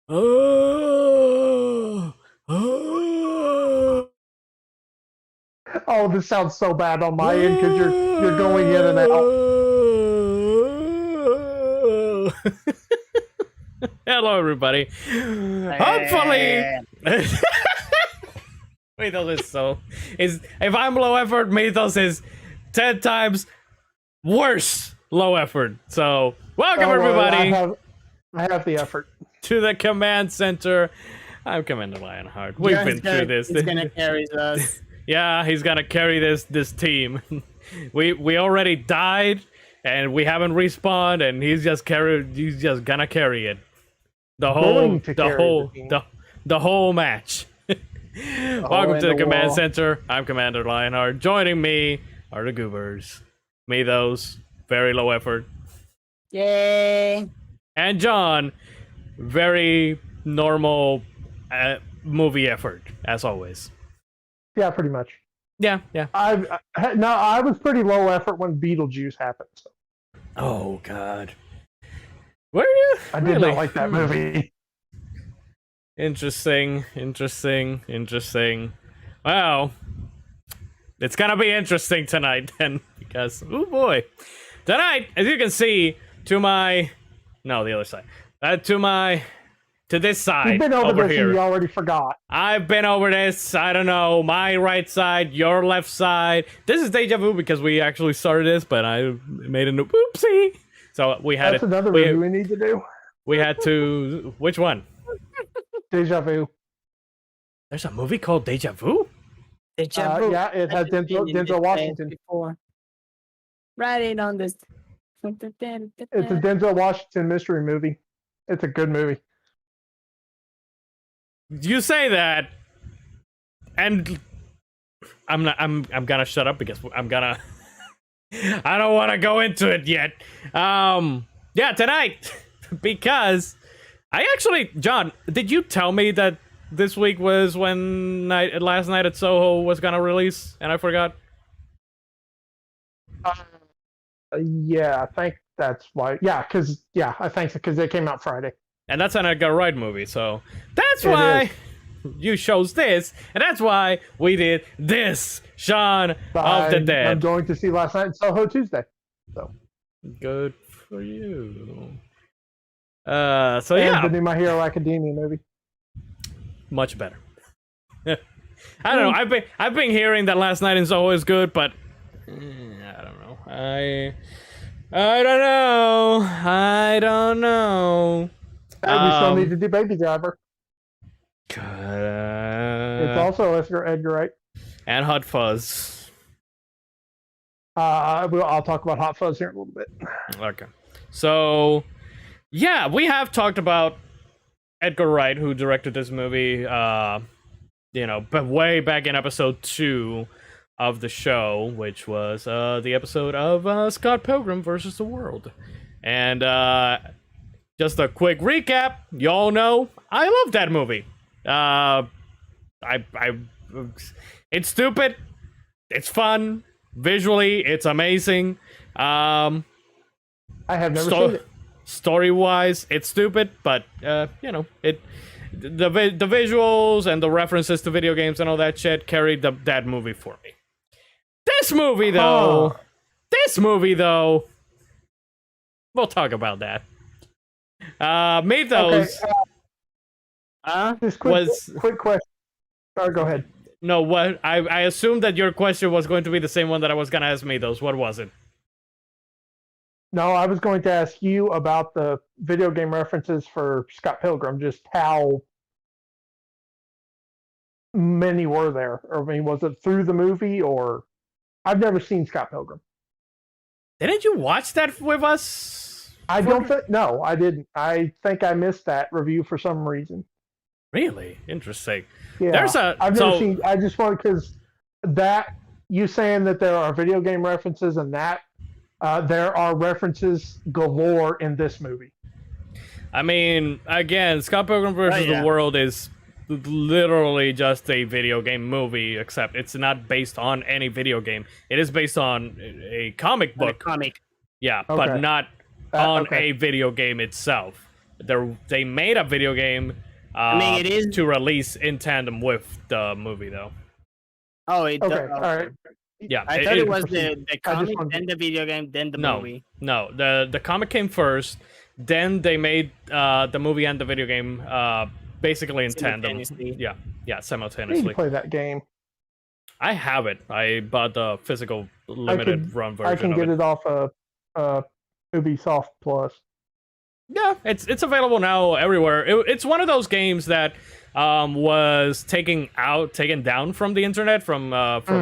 Oh, oh, Oh, this sounds so bad on my end because you're going in and out. Hello, everybody. Hopefully, Mythos is if I'm low effort, Mythos is 10 times worse low effort. So, welcome everybody. I have the effort. To the command center. I'm Commander Lionheart. We've been through this. He's gonna carry us. Yeah, he's gonna carry this team. we already died, and we haven't respawned, and he's just gonna carry it. The whole match. Welcome to the command center. I'm Commander Lionheart. Joining me are the goobers. Me those very low effort. Yay! And John, very normal movie effort as always. Yeah, pretty much. Yeah. I was pretty low effort when Beetlejuice happened. So. Oh God. Were you? I did not like that movie. Interesting. Wow. It's gonna be interesting tonight then, because oh boy, tonight, as you can see, the other side, to this side. You've been over this here. and you already forgot. I've been over this. I don't know, my right side, your left side. This is Deja Vu because we actually started this, but I made a oopsie. So we had another review we need to do. We had to. Which one? Deja Vu. There's a movie called Deja Vu? Deja Vu. Yeah, it has Denzel Washington. Before. Writing on this. It's a Denzel Washington mystery movie. It's a good movie. You say that, and I'm gonna shut up because I don't want to go into it yet. Yeah, tonight, because John, did you tell me that this week was when last night at Soho was gonna release, and I forgot? Yeah, I think that's why. I think so, because it came out Friday. And that's an Edgar Wright movie, so that's why you chose this, and that's why we did this, Shaun of the Dead. I'm going to see last night in Soho Tuesday. So good for you. And the new My Hero Academia movie. Much better. I don't know. I've been hearing that Last Night in Soho is good, but I don't know. I don't know. We still need to do Baby Driver. It's also Edgar Wright. And Hot Fuzz. I'll talk about Hot Fuzz here in a little bit. Okay. So, yeah, we have talked about Edgar Wright, who directed this movie, but way back in episode 2 of the show, which was the episode of Scott Pilgrim versus the World. And just a quick recap, y'all know I love that movie. It's stupid, it's fun, visually it's amazing. I have never seen it. Story-wise, it's stupid, but the visuals and the references to video games and all that shit carried that movie for me. This movie though, we'll talk about that. Mythos just quick question. Sorry, go ahead. No, what I assumed that your question was going to be the same one that I was gonna ask Mythos. What was it? No, I was going to ask you about the video game references for Scott Pilgrim, just how many were there? Or, I mean, was it through the movie, or... I've never seen Scott Pilgrim. Didn't you watch that with us? No, I didn't. I think I missed that review for some reason. Really? Interesting. Yeah, I've never seen... I just wanted, because that... You saying that there are video game references and that... there are references galore in this movie. I mean, again, Scott Pilgrim vs. the World is literally just a video game movie, except it's not based on any video game. It is based on a comic book. A comic. Yeah, okay. But not on a video game itself. they made a video game. I mean, it is to release in tandem with the movie, though. Oh, it Okay, all right. Yeah, I thought it was the comic, then the video game, then the movie. No, the comic came first, then they made the movie and the video game basically in tandem. Yeah, simultaneously. I need to play that game. I have it. I bought the physical limited run version. I can get it off of Ubisoft Plus. Yeah, it's available now everywhere. It's one of those games that was taken down from the internet from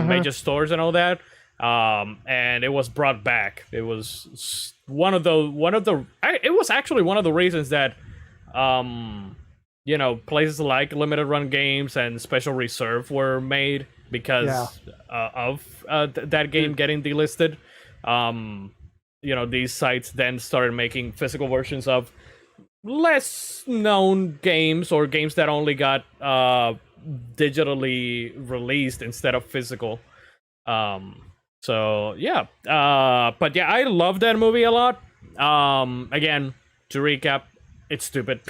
major stores and all that, and it was brought back. It was it was actually one of the reasons that places like limited run games and special reserve were made because of that game getting delisted. These sites then started making physical versions of less known games or games that only got digitally released instead of physical. But yeah, I love that movie a lot. Again, to recap, it's stupid.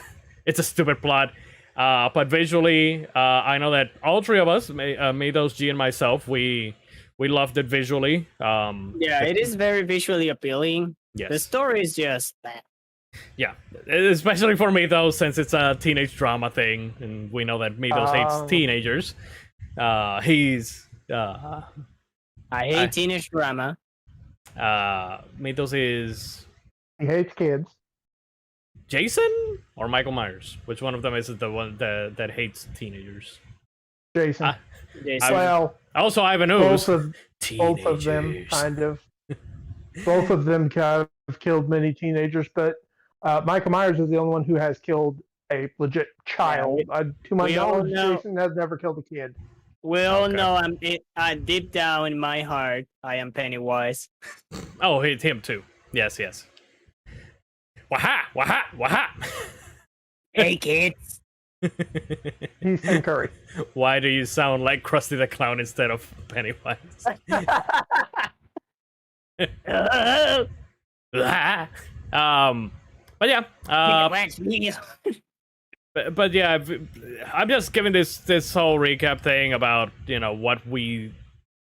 It's a stupid plot. But visually, I know that all three of us, Mados, G, and myself, we loved it visually. It is very visually appealing. Yes. The story is just that. Yeah, especially for me though, since it's a teenage drama thing, and we know that Mados hates teenagers. I hate teenage drama. Mados is... He hates kids. Jason or Michael Myers? Which one of them is the one that hates teenagers? Jason. Jason. Well, also Ivan Ooze. Both of them kind of. Both of them have killed many teenagers, but Michael Myers is the only one who has killed a legit child. To my knowledge, Jason has never killed a kid. We all know deep down in my heart, I am Pennywise. Oh, him too. Yes. Waha! Waha! Waha! Hey, kids. He's Tim Curry. Why do you sound like Krusty the Clown instead of Pennywise? But yeah. But yeah, I'm just giving this whole recap thing about what we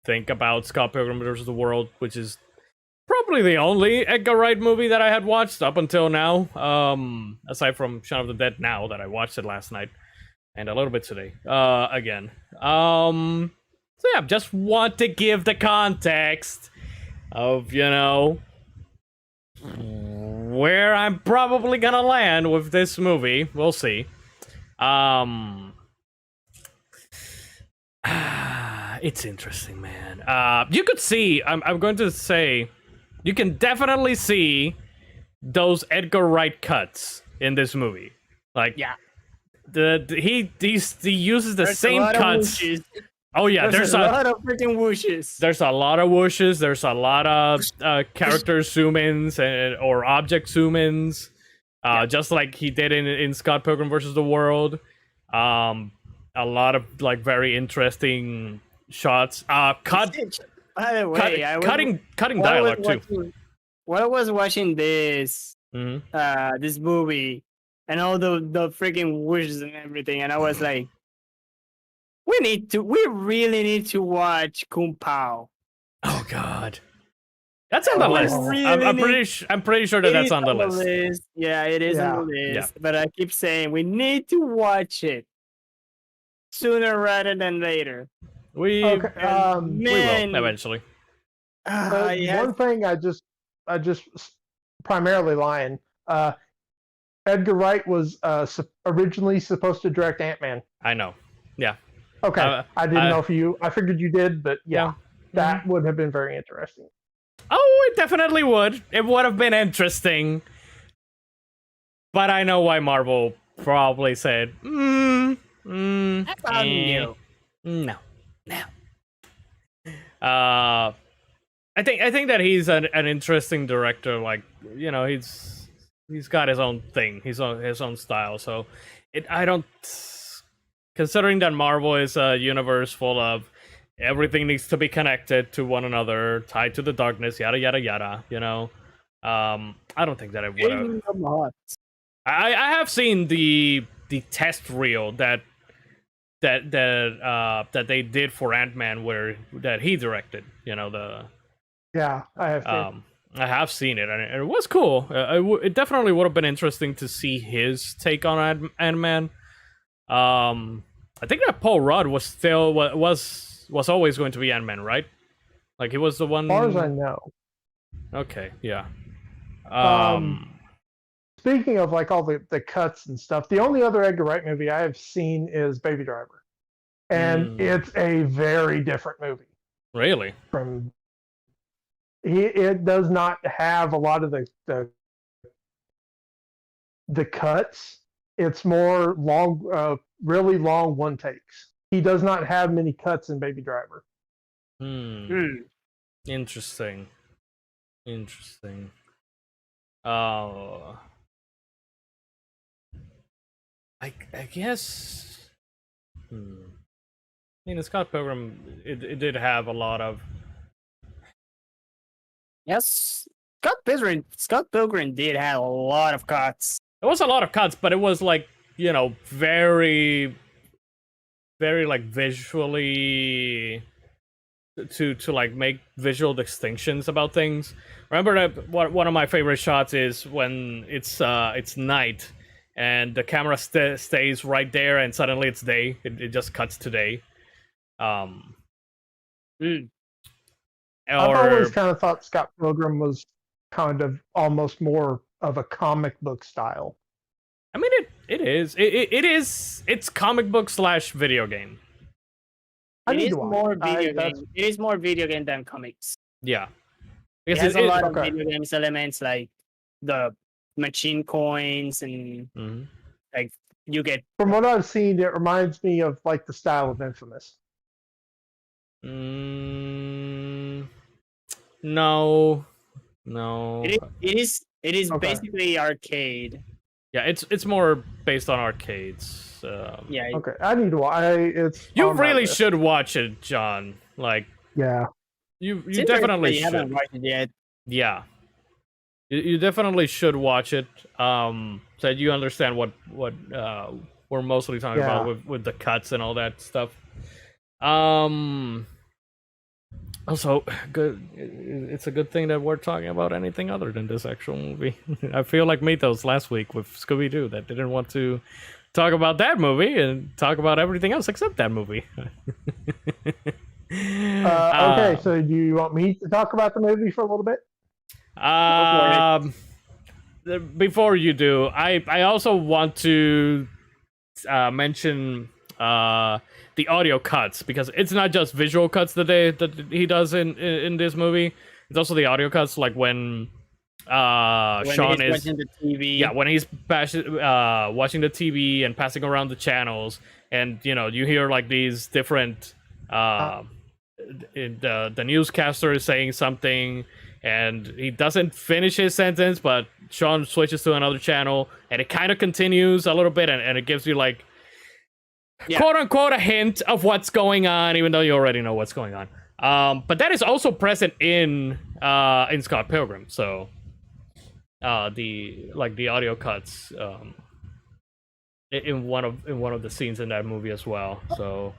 think about Scott Pilgrim vs. the World, which is probably the only Edgar Wright movie that I had watched up until now, aside from Shaun of the Dead now that I watched it last night and a little bit today again. So yeah, just want to give the context of where I'm probably gonna land with this movie. We'll see. It's interesting, man. You could see, I'm going to say, you can definitely see those Edgar Wright cuts in this movie. Like, he uses the same cuts. Oh yeah, there's a lot of freaking whooshes. There's a lot of whooshes. There's a lot of character zoom-ins or object zoom-ins, just like he did in Scott Pilgrim vs. the World. A lot of very interesting shots. By the way, cutting dialogue too. While I was watching this this movie and all the freaking whooshes and everything, and I was like, we really need to watch Kung Pao. Oh God, that's on the list. I'm pretty sure that's on the list. Yeah, it is on the list. Yeah. But I keep saying we need to watch it sooner rather than later. We will eventually. One thing I just primarily lying. Edgar Wright was originally supposed to direct Ant-Man. I know. Yeah. Okay, I didn't know if you... I figured you did, but that would have been very interesting. Oh, it definitely would. It would have been interesting. But I know why Marvel probably said, No. I think that he's an interesting director. Like, he's got his own thing, his own style. So considering that Marvel is a universe full of everything needs to be connected to one another, tied to the darkness, yada yada yada. I don't think that it would have. I have seen the test reel that they did for Ant-Man that he directed. You know, Yeah, I have seen. I have seen it, and it was cool. It definitely would have been interesting to see his take on Ant-Man. I think that Paul Rudd was still was always going to be Ant-Man, right? Like he was the one. As far as I know. Okay, yeah. Speaking of like all the cuts and stuff, the only other Edgar Wright movie I have seen is Baby Driver, and it's a very different movie. Really? It does not have a lot of the cuts. It's more long, really long one takes. He does not have many cuts in Baby Driver. Interesting. I guess. I mean, Scott Pilgrim, it did have a lot of. Yes, Scott Pilgrim did have a lot of cuts. It was a lot of cuts, but it was like, you know, very, very like visually to like make visual distinctions about things. Remember that one of my favorite shots is when it's night and the camera stays right there and suddenly it's day. It just cuts to day. I've always kind of thought Scott Pilgrim was kind of almost more of a comic book style. I mean, it is. It's comic book / video game. It is more video game. It is more video game than comics. Yeah. It has a lot of video games elements like the machine coins and like you get. From what I've seen, it reminds me of like the style of Infamous. No. It is basically arcade. Yeah, it's more based on arcades. Yeah. Okay, I need to watch. You really should watch it, John. Like. Yeah. You definitely should. You haven't watched it yet. Yeah. You definitely should watch it. So that you understand what we're mostly talking about with the cuts and all that stuff. Also, good. It's a good thing that we're talking about anything other than this actual movie. I feel like Mythos last week with Scooby-Doo that didn't want to talk about that movie and talk about everything else except that movie. Okay, so do you want me to talk about the movie for a little bit? Before you do, I also want to mention the audio cuts, because it's not just visual cuts that he does in this movie. It's also the audio cuts, like when Shaun is watching the TV. Yeah, when he's watching the TV and passing around the channels, and you know, you hear like these different the newscaster is saying something and he doesn't finish his sentence, but Shaun switches to another channel and it kind of continues a little bit, and it gives you like quote unquote a hint of what's going on, even though you already know what's going on. But that is also present in Scott Pilgrim. So the audio cuts in one of the scenes in that movie as well. So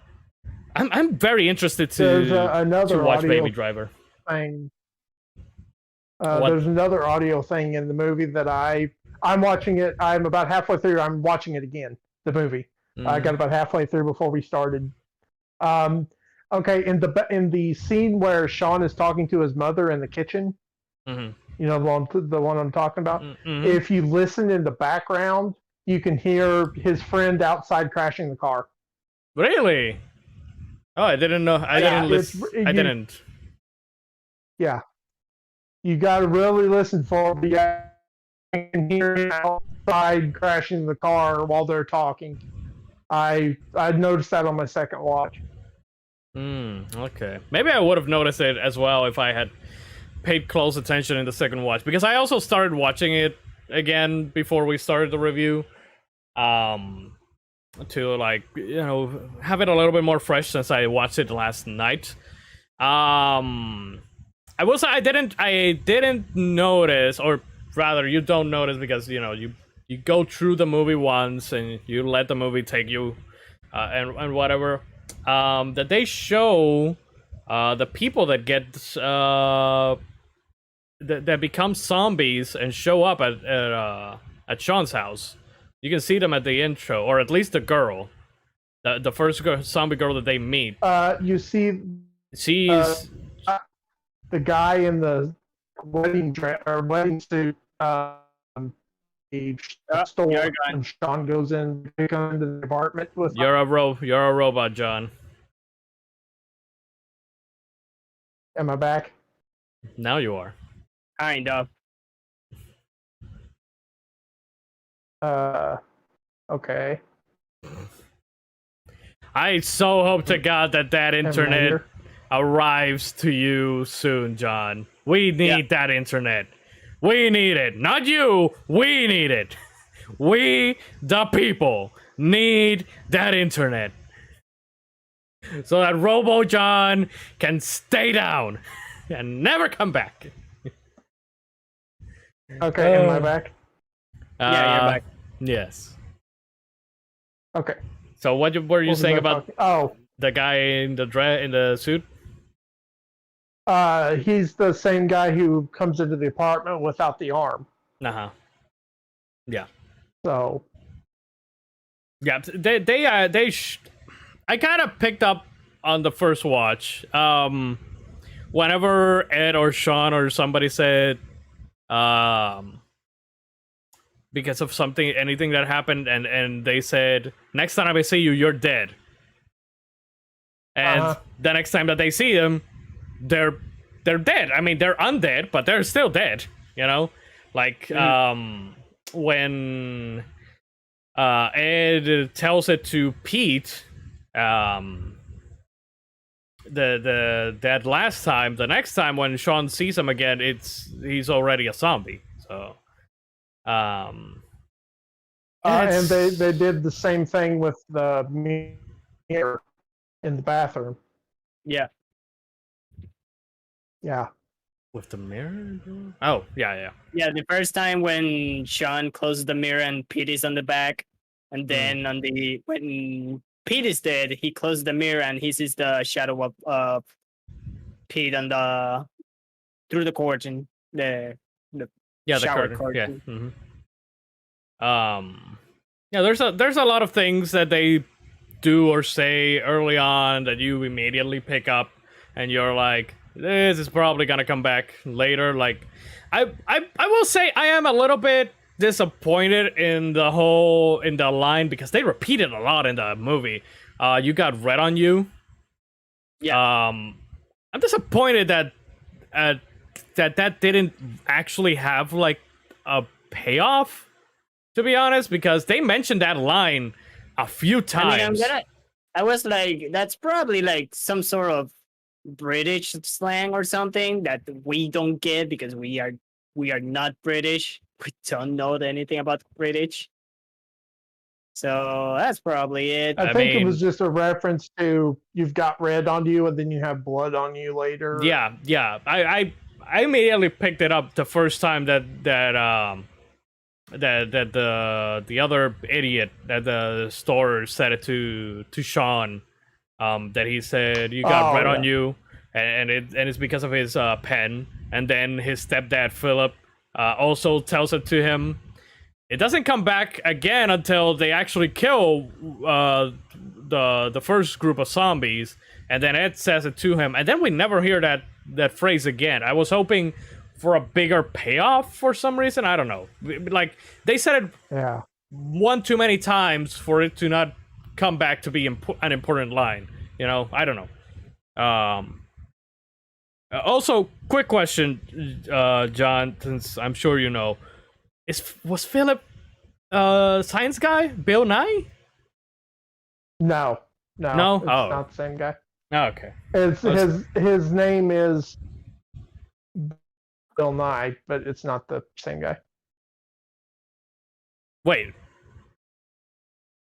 I'm very interested to watch Baby Driver. There's another audio thing in the movie that I'm watching it. I'm about halfway through. I'm watching it again. The movie. I got about halfway through before we started. Okay, in the scene where Shaun is talking to his mother in the kitchen, you know, the one I'm talking about. If you listen in the background, you can hear his friend outside crashing the car. Really? Oh, I didn't know. I didn't listen. I didn't. Yeah, you got to really listen for it. You can hear him outside crashing the car while they're talking. I noticed that on my second watch. Okay. Maybe I would have noticed it as well if I had paid close attention in the second watch, because I also started watching it again before we started the review. To like, you know, have it a little bit more fresh since I watched it last night. I didn't notice, or rather you don't notice because, you know, you you go through the movie once and you let the movie take you, and whatever. That they show the people that get that become zombies and show up at Shaun's house. You can see them at the intro, or at least the girl, the first zombie girl that they meet. You see, She's the guy in the wedding dress or wedding suit. He stole it, and Shaun goes in to come into the apartment with. You're a robot, John. Am I back? Now you are. Kind of. Okay. I so hope to God that internet arrives to you soon, John. We need that internet. We need it. Not you. We need it. We, the people, need that internet. So that Robo John can stay down and never come back. Okay, am I back? Yeah, you're back. Yes. Okay. So what were you saying about Oh, the guy in the suit? he's the same guy who comes into the apartment without the arm. Uh-huh. Yeah. So. Yeah, I kind of picked up on the first watch. Whenever Ed or Shaun or somebody said, because of anything that happened, and they said, next time I see you, you're dead. And the next time that they see him, they're dead. I mean, they're undead, but they're still dead. You know, like when Ed tells it to Pete, that last time, the next time when Shaun sees him again, he's already a zombie. So, and they did the same thing with the mirror in the bathroom. Yeah. Yeah. With the mirror? Oh, yeah. Yeah, the first time when Shaun closes the mirror and Pete is on the back, and then when Pete is dead, he closes the mirror and he sees the shadow of Pete on through the curtain, the shower curtain. Yeah. Yeah. There's a lot of things that they do or say early on that you immediately pick up, and you're like, this is probably gonna come back later. Like, I will say I am a little bit disappointed in the line, because they repeat it a lot in the movie. You got red on you. Yeah. I'm disappointed that that didn't actually have like a payoff, to be honest, because they mentioned that line a few times. I mean, I was like, that's probably like some sort of British slang or something that we don't get because we are not British. We don't know anything about British. So that's probably it. I think it was just a reference to you've got red on you and then you have blood on you later. Yeah. I immediately picked it up the first time that the other idiot at the store said it to Shaun, that he said you got red on you, and it's because of his pen. And then his stepdad Philip also tells it to him. It doesn't come back again until they actually kill the first group of zombies, and then Ed says it to him, and then we never hear that phrase again. I was hoping for a bigger payoff for some reason. I don't know. Like, they said it one too many times for it to not come back to be an important line. You know, I don't know. Also, quick question, John, since I'm sure you know. Was Philip science guy? Bill Nye? No. It's not the same guy. Oh, okay. His name is Bill Nye, but it's not the same guy. Wait.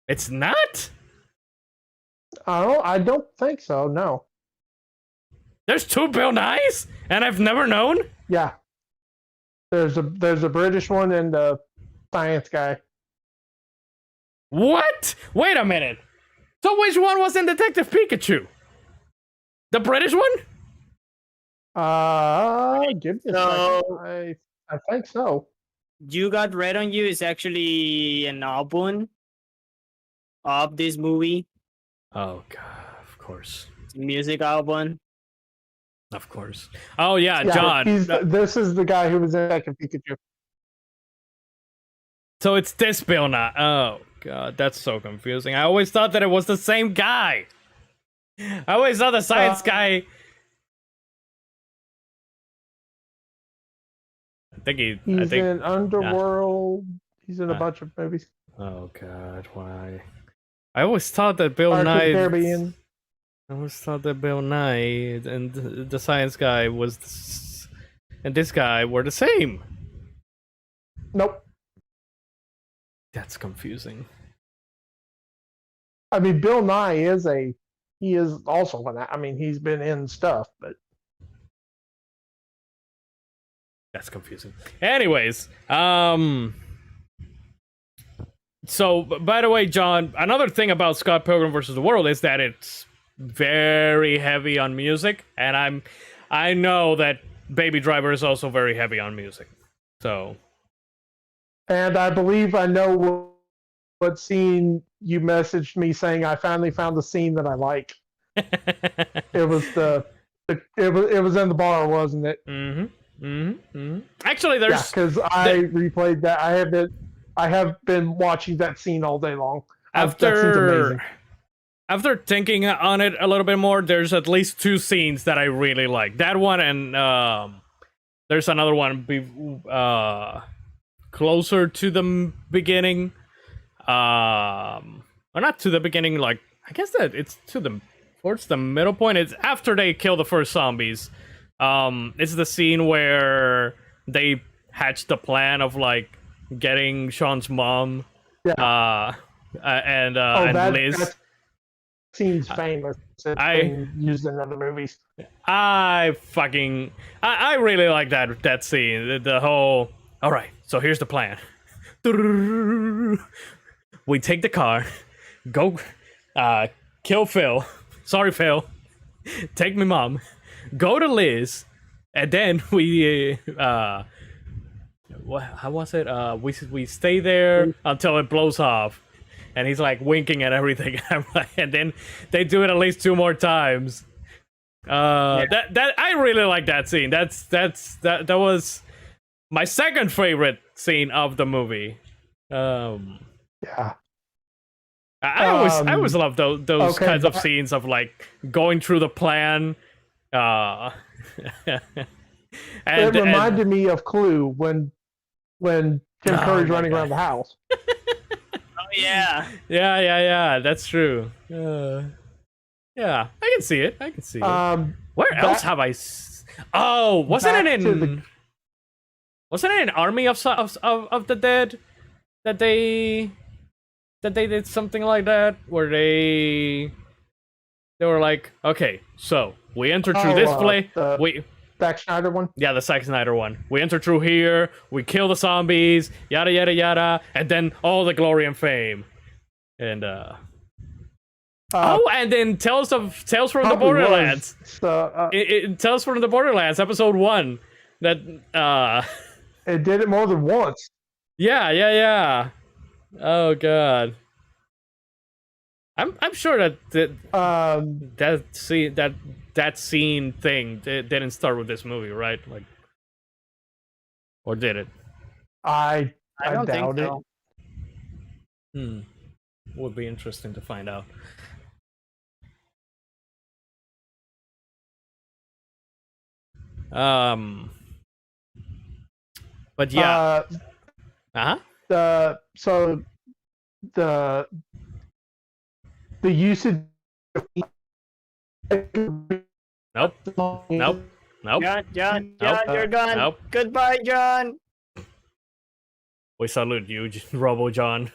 It's not? Oh, I don't think so. No. There's two Bill Nyes, and I've never known. Yeah. There's a British one and a science guy. What? Wait a minute. So which one was in Detective Pikachu? The British one? Give me a So- second. I think so. You Got Red on You is actually an album of this movie. Oh god, of course. It's a music album. Of course. Oh yeah, Yeah, John. this is the guy who was in Detective Pikachu. So it's this Bill Nye. Oh god, that's so confusing. I always thought that it was the same guy. I always thought the science guy. I He's think. in Underworld. He's in a Uh, bunch of movies. Oh god, why? I always thought that Bill Pirates of the Nye. Caribbean. I always thought that Bill Nye and the science guy and this guy were the same. Nope. That's confusing. I mean, Bill Nye he is also in that. I mean, he's been in stuff, but That's confusing. Anyways, so by the way, John, another thing about Scott Pilgrim vs. the World is that it's very heavy on music, and I know that Baby Driver is also very heavy on music. So, and I believe I know what scene you messaged me saying I finally found the scene that I like. It was it was in the bar, wasn't it? Actually, Yeah, there's because I replayed that. I have been watching that scene all day long. That scene's amazing. After thinking on it a little bit more, there's at least two scenes that I really like. That one and there's another one closer to the beginning. Or not to the beginning, like I guess that it's towards the middle point. It's after they kill the first zombies. It's the scene where they hatch the plan of like getting Shaun's mom. Yeah. And that Liz. scene's famous. It's been used in other movies. I really like that scene. The whole. All right, so here's the plan. We take the car, go, kill Phil. Sorry, Phil. Take me mom. Go to Liz, and then we how was it? We stay there until it blows off, and he's like winking at everything, and then they do it at least 2 more times. That I really like that scene. That was my second favorite scene of the movie. Yeah. I always love those kinds of scenes of like going through the plan. And it reminded me of Clue when Tim Curry's running around the house. Oh yeah. Yeah. That's true. Yeah, I can see it. Where else have I? Oh, wasn't it in Army of the Dead that they did something like that where they were like, okay, so we enter through this place. Zack Snyder one? Yeah, the Zack Snyder one. We enter through here, we kill the zombies, yada yada yada, and then all the glory and fame. And and then Tales from the Borderlands. Tales from the Borderlands, episode 1. That it did it more than once. Yeah. Oh god. I'm sure that scene thing didn't start with this movie, right? Like, or did it? I don't doubt think so. it. Would be interesting to find out. But yeah. The usage. Nope. John, Nope. you're gone. Nope. Goodbye, John. We salute you, Robo John.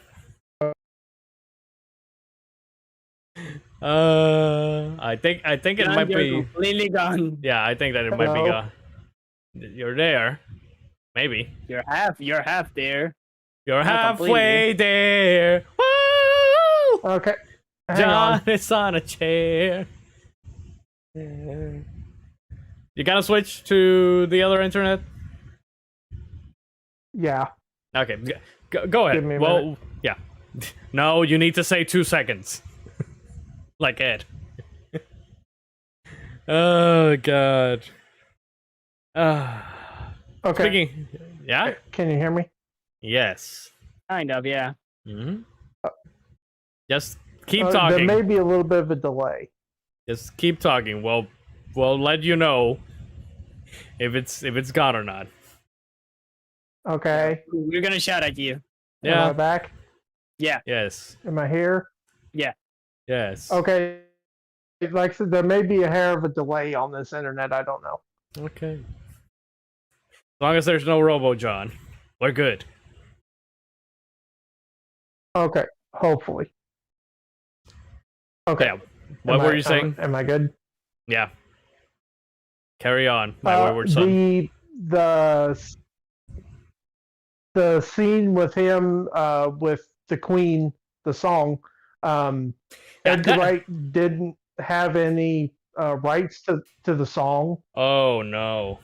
I think it John, might you're be completely gone. Yeah, I think that it might be gone. You're there. Maybe. You're half there. You're Not halfway completely. there. Woo! Okay. Hang John on. is on a chair. You gotta switch to the other internet? Yeah. Okay, go ahead. Give me a Well, yeah. No, you need to say 2 seconds. Like Ed. Oh, God. Okay. Speaking... Yeah? Can you hear me? Yes. Kind of, yeah. Hmm. Just keep There talking. may be a little bit of a delay. Just keep talking. We'll let you know if it's gone or not. Okay. We're gonna shout at you. Am I Yeah. back? Yes. Am I here? Yes. Okay. Like I said, there may be a hair of a delay on this internet. I don't know. Okay. As long as there's no Robo John, we're good. Okay. Hopefully. Okay. Yeah. What were you saying? Am I good? Yeah. Carry on, my wayward son. The scene with him with the Queen, the song. Edgar Wright didn't have any rights to the song, Oh no.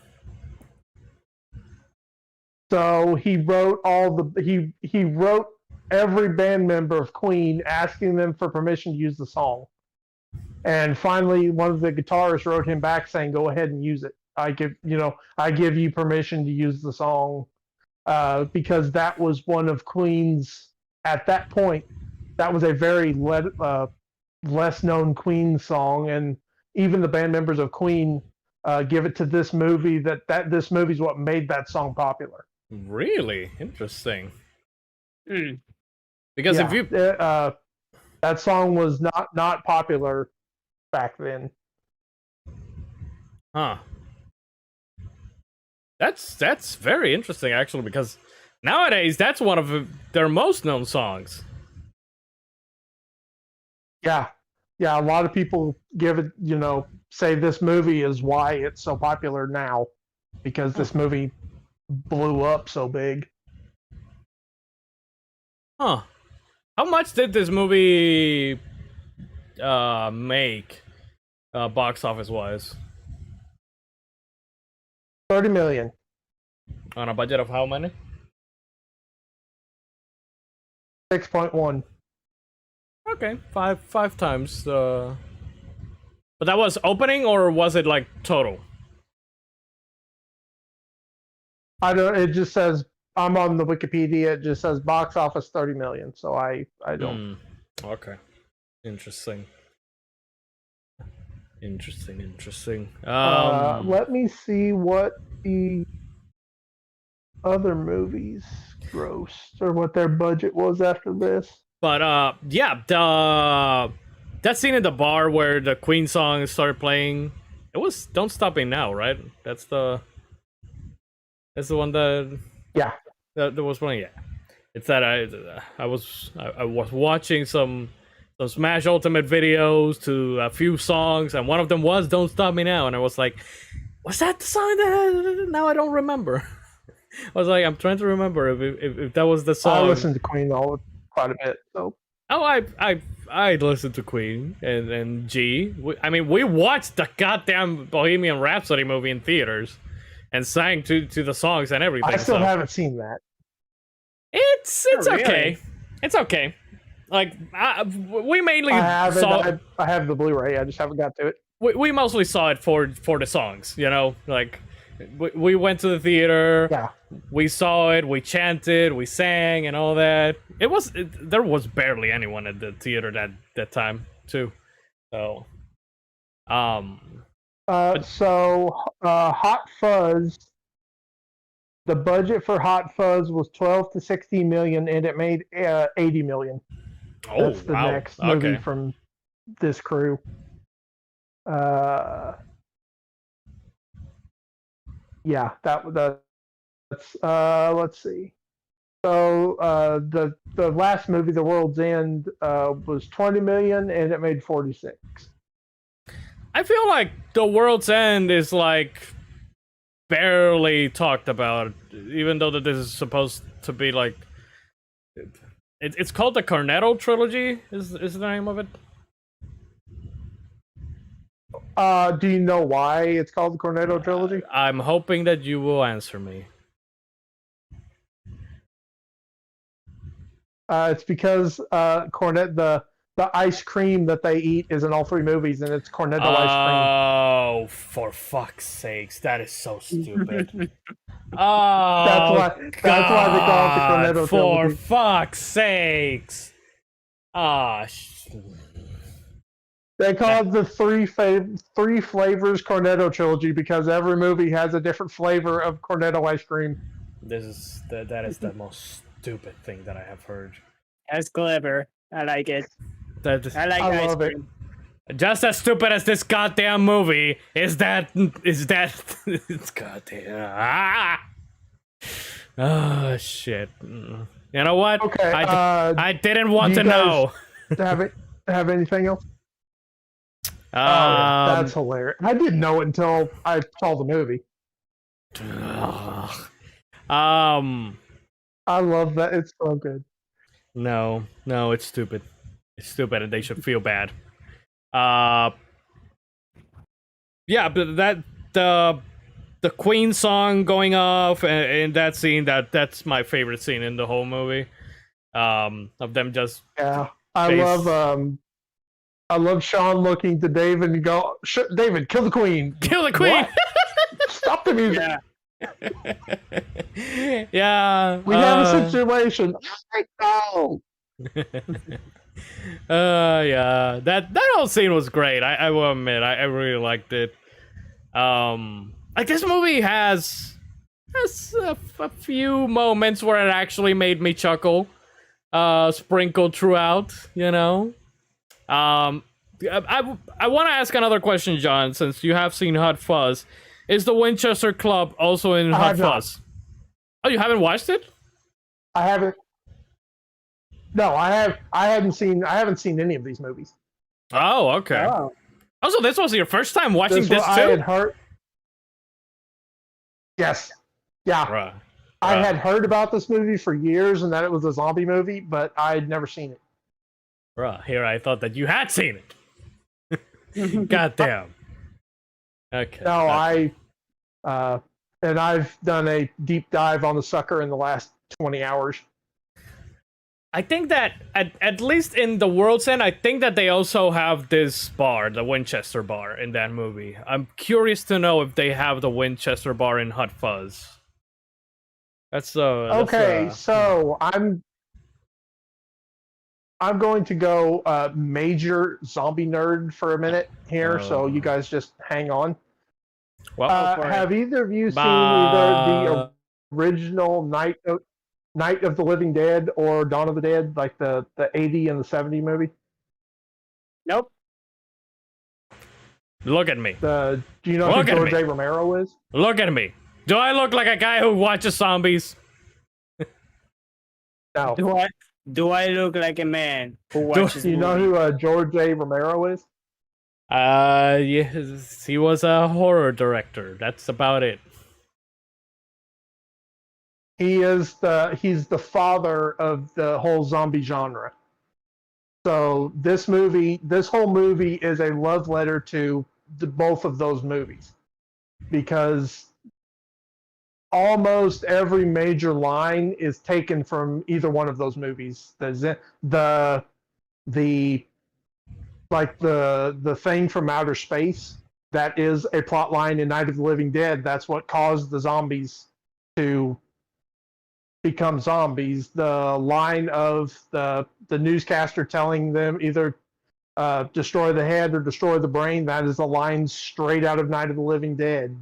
so he wrote he wrote every band member of Queen asking them for permission to use the song. And finally, one of the guitarists wrote him back saying, "Go ahead and use it. I give you permission to use the song," because that was one of Queen's at that point. That was a very less known Queen song, and even the band members of Queen give it to this movie that this movie is what made that song popular. Really interesting. Mm. Because Yeah, if you that song was not popular back then. Huh. That's very interesting actually, because nowadays that's one of their most known songs. Yeah, a lot of people give it, say this movie is why it's so popular now, because this movie blew up so big. Huh. How much did this movie make box office wise? 30 million. On a budget of how many? 6.1. Okay, five times. But that was opening, or was it like total? I don't. It just says I'm on the Wikipedia. It just says box office 30 million. So I don't. Okay. Interesting. Let me see what the other movies grossed or what their budget was after this. But yeah, that scene in the bar where the Queen song started playing, it was "Don't Stop Me Now," right? That's the one that that was playing. Yeah, it's that I was watching some Smash Ultimate videos to a few songs, and one of them was "Don't Stop Me Now," and I was like, was that the song that now I don't remember? I was like, I'm trying to remember if that was the song. I listened to Queen quite a bit. So I listened to Queen and G. We watched the goddamn Bohemian Rhapsody movie in theaters and sang to the songs and everything. I still haven't seen that. It's Oh, okay. really? It's okay. Like we mainly I saw. I have the Blu-ray. I just haven't got to it. We mostly saw it for the songs. Like we went to the theater. Yeah. We saw it, we chanted, we sang, and all that. There was barely anyone at the theater that time too. So, Hot Fuzz. The budget for Hot Fuzz was 12 to 16 million, and it made 80 million. oh That's the wow, next movie okay. from this crew. Yeah, that's let's see. So the last movie, The World's End, was 20 million, and it made 46. I feel like The World's End is like barely talked about, even though that this is supposed to be like It's called the Cornetto trilogy. Is the name of it? Do you know why it's called the Cornetto trilogy? I'm hoping that you will answer me. It's because the ice cream that they eat is in all three movies, and it's Cornetto ice Oh, for fuck's sakes, that is so stupid. cream. Oh, That's why they call it the Cornetto for trilogy. fuck's sakes. Ah, They call it the three flavors Cornetto trilogy because every movie has a different flavor of Cornetto ice cream. that is the most stupid thing that I have heard. That's clever. I like it. I like I ice love it. cream. Just as stupid as this goddamn movie is that it's goddamn oh shit. You know what? Okay. I didn't want do to you guys know. have anything else? That's hilarious. I didn't know it until I saw the movie. I love that. It's so good. No, it's stupid. It's stupid, and they should feel bad. Yeah, but the Queen song going off and that scene that's my favorite scene in the whole movie. Of them just Yeah, face- I love Shaun looking to David and go, David, kill the Queen. kill the Queen. What? Stop the music. Yeah. Yeah, We have a situation. I know. Yeah, that whole scene was great. I will admit, I really liked it. Like this movie has a few moments where it actually made me chuckle, sprinkled throughout. You know, I want to ask another question, John, since you have seen Hot Fuzz. Is the Winchester Club also in Hot Fuzz? Oh, you haven't watched it? I haven't. No, I have. I haven't seen any of these movies. Oh, okay. Oh. Also, this was your first time watching this I too? had heard. Yes. Yeah. Right. I had heard about this movie for years and that it was a zombie movie, but I'd never seen it. Right. Here, I thought that you had seen it. Goddamn. Okay. No, and I've done a deep dive on the sucker in the last 20 hours. I think that at least in the World's End, I think that they also have this bar, the Winchester bar, in that movie. I'm curious to know if they have the Winchester bar in Hot Fuzz. Okay, so I'm going to go major zombie nerd for a minute here, so you guys just hang on. Well, have either of you seen either the original Night of the Living Dead or Dawn of the Dead, like the 80 and the 70 movie? Nope. look at me. Do you know who George A. Romero is? Look at me. Do I look like a guy who watches zombies? No. Do I look like a man who watches? Do you know who George A. Romero is? Yes, he was a horror director. That's about it. He's the father of the whole zombie genre. So this whole movie is a love letter to both of those movies, because almost every major line is taken from either one of those movies. The thing from outer space, that is a plot line in Night of the Living Dead. That's what caused the zombies to become zombies. The line of the newscaster telling them either destroy the head or destroy the brain, that is a line straight out of Night of the Living Dead.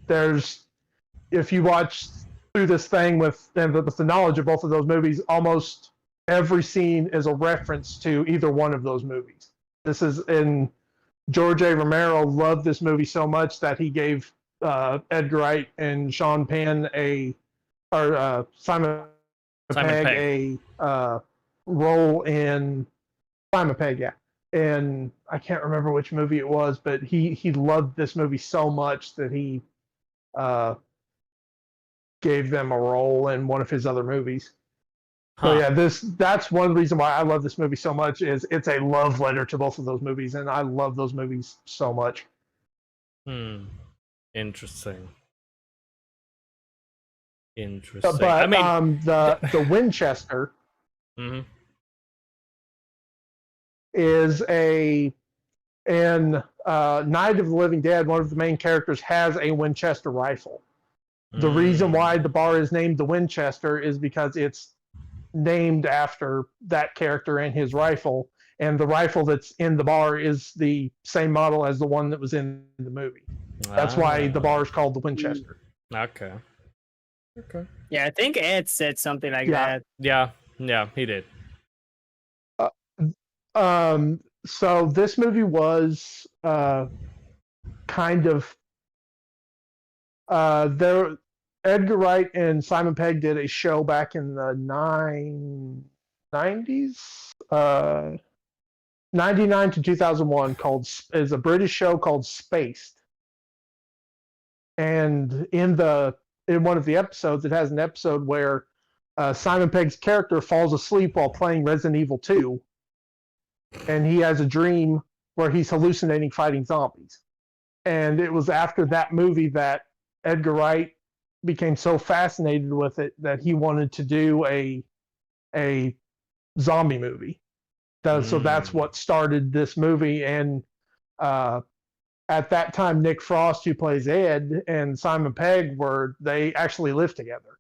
If you watch through this thing with the knowledge of both of those movies, almost every scene is a reference to either one of those movies. George A. Romero loved this movie so much that he gave Edgar Wright and Sean Penn Simon Pegg a role in Simon Pegg, yeah. And I can't remember which movie it was, but he loved this movie so much that he gave them a role in one of his other movies. Huh. So yeah, that's one reason why I love this movie so much is it's a love letter to both of those movies, and I love those movies so much. Interesting. But I mean, the Winchester is in Night of the Living Dead. One of the main characters has a Winchester rifle. The reason why the bar is named the Winchester is because it's named after that character and his rifle, and the rifle that's in the bar is the same model as the one that was in the movie. That's why the bar is called the Winchester. Okay. Yeah, I think Ed said something like that. Yeah, he did. So this movie was kind of there. Edgar Wright and Simon Pegg did a show back in the 90s, 99 to 2001, is a British show called Spaced. And in one of the episodes, it has an episode where Simon Pegg's character falls asleep while playing Resident Evil 2, and he has a dream where he's hallucinating fighting zombies. And it was after that movie that Edgar Wright became so fascinated with it that he wanted to do a zombie movie. So that's what started this movie. And at that time, Nick Frost, who plays Ed, and Simon Pegg they actually lived together.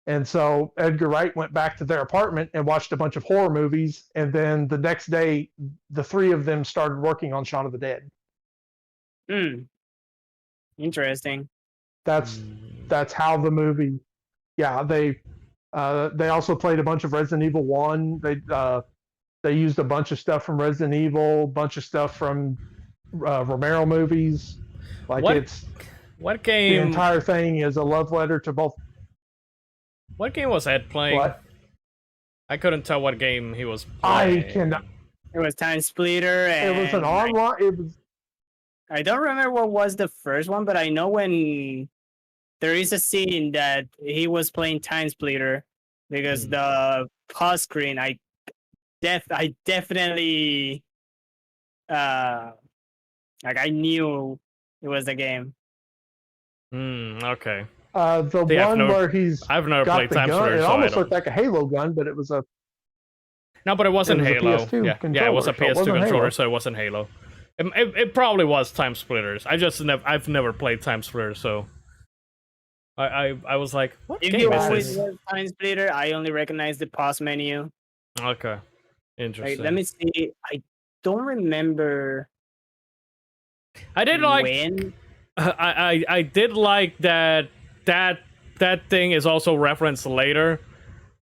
And so Edgar Wright went back to their apartment and watched a bunch of horror movies. And then the next day, the three of them started working on Shaun of the Dead. Interesting. That's how the movie. Yeah, they also played a bunch of Resident Evil 1. They used a bunch of stuff from Resident Evil, a bunch of stuff from Romero movies. Like what game? The entire thing is a love letter to both. What game was Ed playing? What? I couldn't tell what game he was playing. I cannot. It was Time Splitter. And it was an online. It was. I don't remember what was the first one, but I know when there is a scene that he was playing Time Splitter because the pause screen, I definitely like I knew it was the game. Okay. Where I've never played Time Splitter. It almost looked like a Halo gun, but it was a. No, but it wasn't Halo. Yeah, it was a PS2 controller, Halo. so it wasn't Halo. It probably was Time Splitters. I've never played Time Splitters, so I was like, what if game you is always this? was Time Splitter, I only recognize the pause menu. Okay, interesting. Let me see. I don't remember. I did like. When? I did like that thing is also referenced later,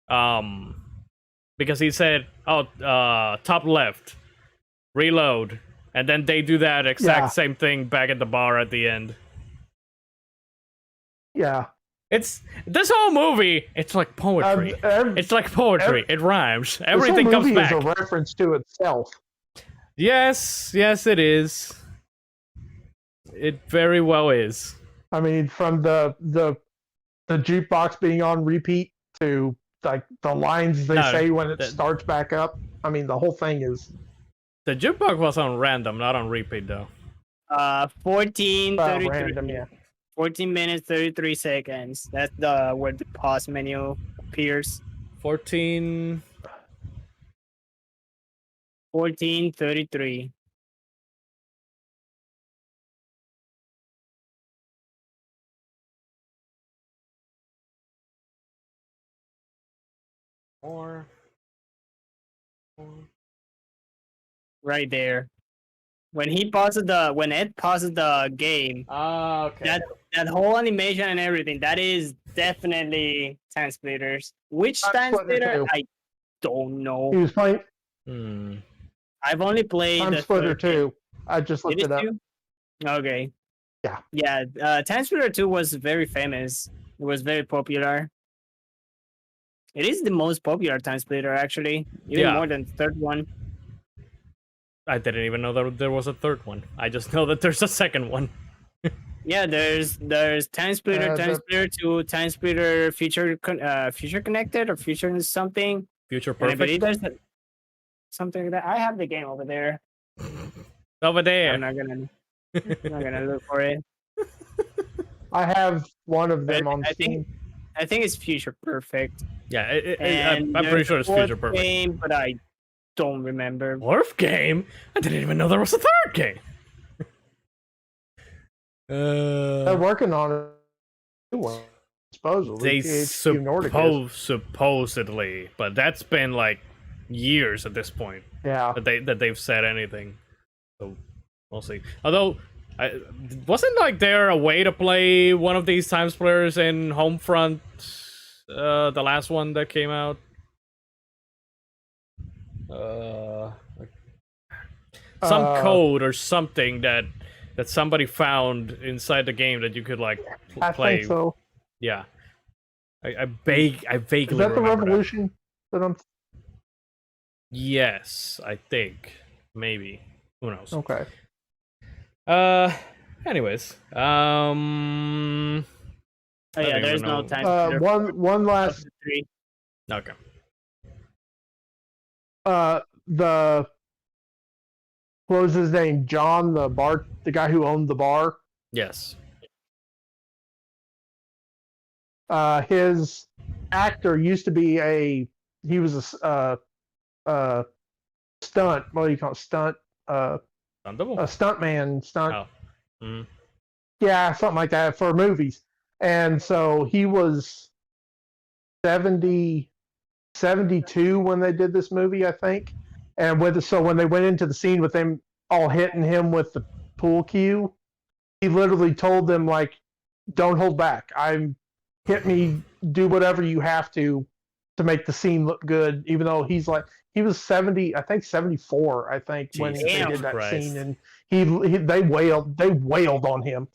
because he said, top left, reload. And then they do that exact same thing back at the bar at the end. Yeah. It's this whole movie. It's like poetry. It's like poetry. It rhymes. Everything comes back. This whole movie is a reference to itself. Yes, it is. It very well is. I mean, from the jukebox being on repeat to like the lines they say when it starts back up. I mean, the whole thing is. The jukebox was on random, not on repeat, though. 14:33. Random, yeah. 14 minutes, 33 seconds. That's where the pause menu appears. 14:33. Right there. When Ed pauses the game, okay. that whole animation and everything, that is definitely Time Splitters. Which Time Splitter? I don't know. He was playing. I've only played Time Splitter 2. I just looked it up. Okay. Yeah. Yeah. Time Splitter 2 was very famous. It was very popular. It is the most popular Time Splitter, actually. Even more than the third one. I didn't even know that there was a third one. I just know that there's a second one. Yeah, there's Time Splitter, Time the- Splitter 2, Time Splitter Future Connected or Future something. Future And I believe Perfect. there's something like that. I have the game over there. Over there. I'm not gonna look for it. I have one of them But on Steam. I think it's Future Perfect. Yeah, And I'm pretty there's sure a it's Future fourth Perfect. game, but I don't remember. Fourth game? I didn't even know there was a third game. They're working on a new one, supposedly. They THQ Nordic is. supposedly, but that's been like years at this point Yeah. that they've said anything. So we'll see. Although, wasn't like there a way to play one of these Time Splitters in Homefront, the last one that came out? Some code or something that somebody found inside the game that you could like play. I think so. Yeah, I vaguely Is that the remember Revolution that I'm? Yes, I think maybe. Who knows? Okay. Anyways, Oh I yeah, don't there's even no know. Time Splitter. One last. 3. Okay. The what was his name? John, the guy who owned the bar. Yes. His actor used to be he was a stunt. What do you call it? Stunt? Thunderbolt? A stunt man. Stunt. Oh. Mm. Yeah, something like that for movies. And so he was 72 when they did this movie, I think. And so when they went into the scene with them all hitting him with the pool cue, he literally told them like, "Don't hold back. Hit me, do whatever you have to make the scene look good." Even though he was 70, I think 74, I think when they Jesus did that Christ. scene, and they wailed on him.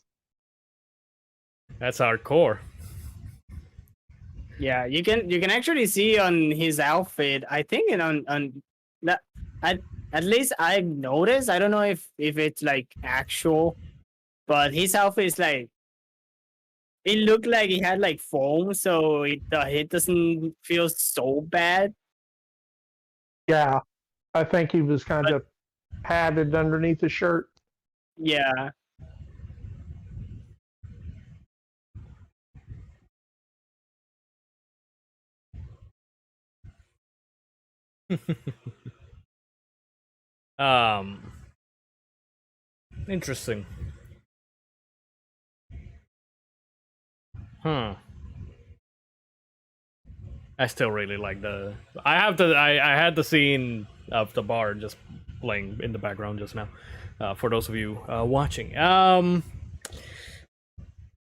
That's hardcore. Yeah, you can actually see on his outfit. I think on that at least I've noticed. I don't know if it's like actual, but his outfit is like it looked like he had like foam, so the hit doesn't feel so bad. Yeah, I think he was kind of padded underneath his shirt. Yeah. Interesting. Huh. I still really like the. I had the scene of the bar just playing in the background just now. For those of you watching. That's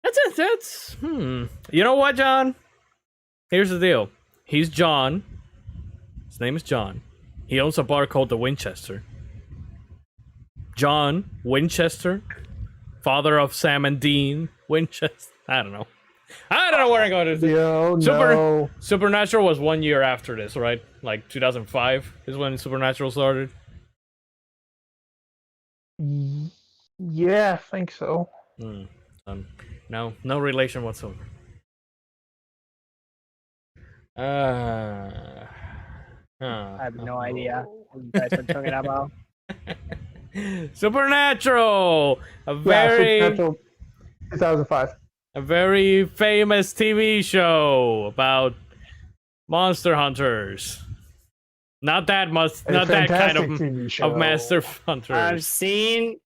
it. That's You know what, John? Here's the deal. He's John. His name is John. He owns a bar called the Winchester. John Winchester, father of Sam and Dean Winchester. I don't know where I'm going to. No. Supernatural was 1 year after this, right? Like 2005 is when Supernatural started. Yeah, I think so. No relation whatsoever. I have no idea what you guys are talking about. Supernatural, Supernatural 2005. a very famous TV show about monster hunters. Not that kind of TV show. of master hunters. I've seen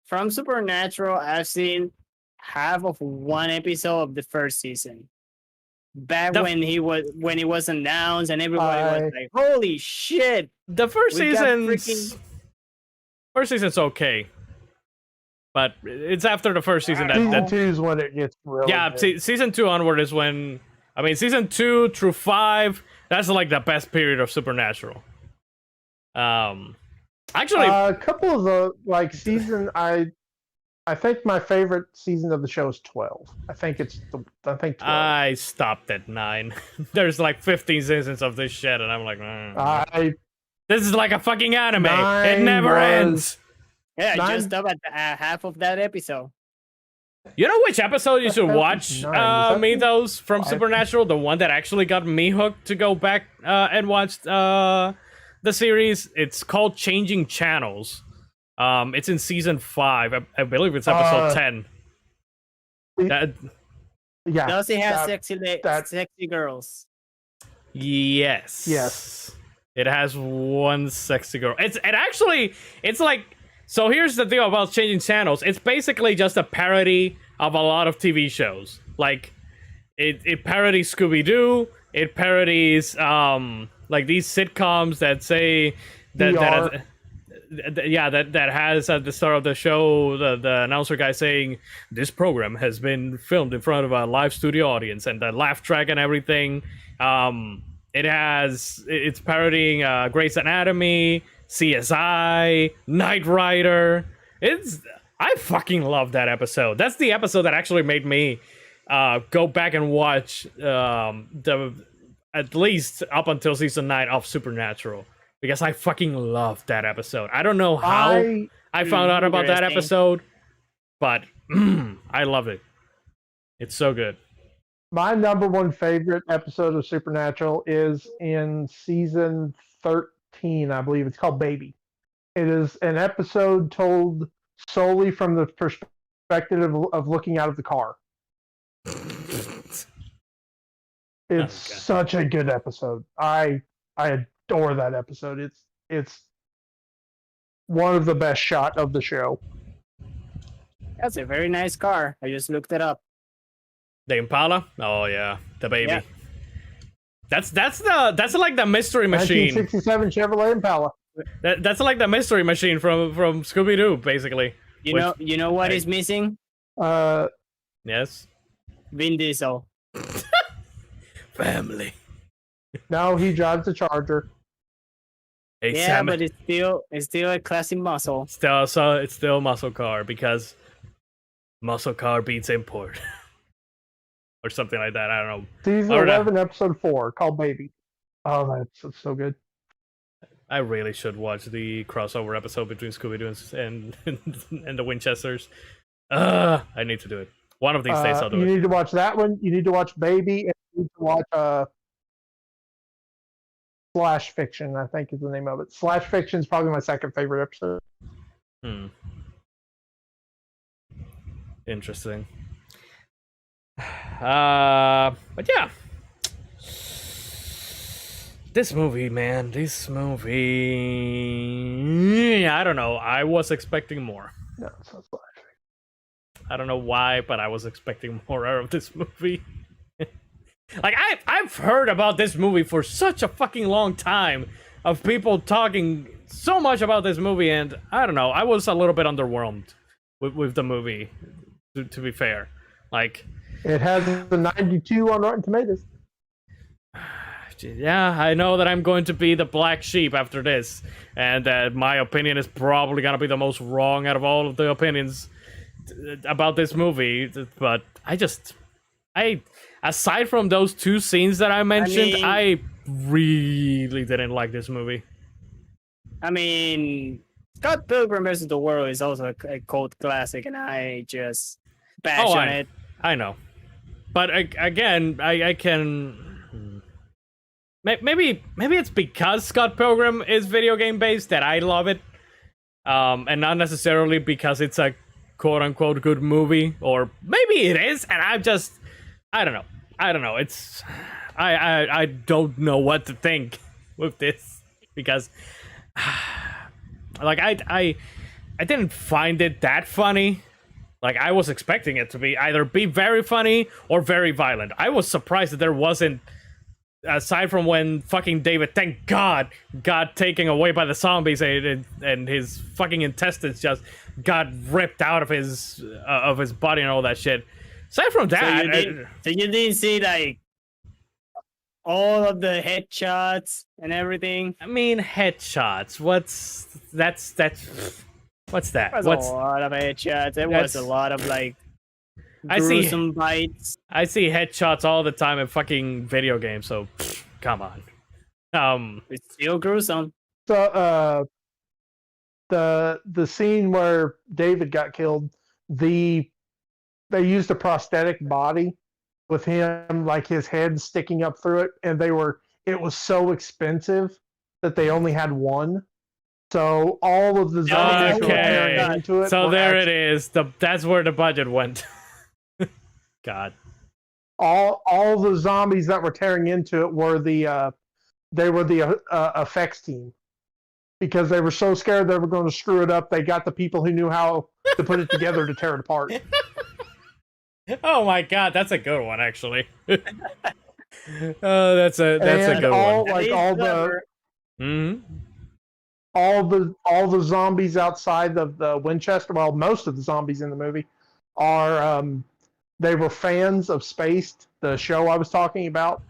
from Supernatural. I've seen half of one episode of the first season. Back when he was announced and everybody was like, "Holy shit!" The first We got season's okay, but it's after the first season Season that 2 is when it gets really good. Season 2 onward is when season 2 through 5. That's like the best period of Supernatural. Actually, A couple of the season I think my favorite season of the show is 12. I think 12. I stopped at 9. There's like 15 seasons of this shit, and I'm like, this is like a fucking anime. It never ends. Yeah, I 9 just stopped at half of that episode. You know which episode you should watch, 9. me, those from 5? Supernatural? The one that actually got me hooked to go back and watch the series? It's called Changing Channels. It's in season 5. I believe it's episode 10. That, Yeah. Does it have that- sexy girls? yes. Yes. It has one sexy girl. It's like, so here's the deal about Changing Channels. It's basically just a parody of a lot of TV shows. Like, it parodies Scooby-Doo. It parodies like these sitcoms that say that that has at the start of the show the announcer guy saying this program has been filmed in front of a live studio audience, and the laugh track and everything. It's parodying Grey's Anatomy, CSI, Knight Rider. I fucking love that episode. That's the episode that actually made me go back and watch at least up until season 9 of Supernatural, because I fucking loved that episode. I don't know how I found out about that episode, but I love it. It's so good. My number one favorite episode of Supernatural is in season 13, I believe. It's called Baby. It is an episode told solely from the perspective of looking out of the car. It's such a good episode. I adore that episode. It's one of the best shot of the show. That's a very nice car. I just looked it up. The Impala? Oh yeah, the baby. Yeah. That's like the mystery machine. 1967 Chevrolet Impala. That's like the mystery machine from Scooby-Doo, basically. You know what is missing? Yes. Vin Diesel. Family. No, he drives the Charger. Yeah, but it's still a classic muscle. It's still a muscle car, because muscle car beats import. Or something like that. I don't know. Season 11, episode 4, called Baby. Oh, that's so good. I really should watch the crossover episode between Scooby-Doo and the Winchesters. I need to do it. One of these days I'll do you it. You need to watch that one. You need to watch Baby, and you need to watch Slash Fiction, I think is the name of it. Slash Fiction is probably my second favorite episode. Interesting. But yeah. This movie, I don't know. I was expecting more. No, it's not Slash. I don't know why, but I was expecting more out of this movie. Like, I've heard about this movie for such a fucking long time, of people talking so much about this movie, and I don't know. I was a little bit underwhelmed with the movie, to be fair. Like, it has a 92 on Rotten Tomatoes. Yeah, I know that I'm going to be the black sheep after this, and that my opinion is probably gonna be the most wrong out of all of the opinions about this movie. But aside from those two scenes that I mentioned, I really didn't like this movie. I mean, Scott Pilgrim vs. the World is also a cult classic, and I just bash on it. I know. But again, I can... Maybe it's because Scott Pilgrim is video game based that I love it. And not necessarily because it's a quote-unquote good movie. Or maybe it is, and I don't know. It's... I don't know what to think with this. Because... like, I didn't find it that funny. Like, I was expecting it to be either be very funny or very violent. I was surprised that there wasn't, aside from when fucking David, thank God, got taken away by the zombies and his fucking intestines just got ripped out of his body and all that shit. Aside from that... So you didn't see, like, all of the headshots and everything? I mean, headshots. What's that? There was a lot of headshots. There was a lot of, like, gruesome bites. I see headshots all the time in fucking video games, so come on. It's still gruesome. So the scene where David got killed, the they used a prosthetic body with him, like his head sticking up through it, and it was so expensive that they only had one. So all of the zombies who were tearing Okay. into it. So were there it is. That's where the budget went. God. all the zombies that were tearing into it were the effects team, because they were so scared they were going to screw it up. They got the people who knew how to put it together to tear it apart. Oh my God, that's a good one, actually. Oh, that's a good one. Like all the Mhm. all the zombies outside of the Winchester. Well, most of the zombies in the movie are they were fans of Spaced, the show I was talking about.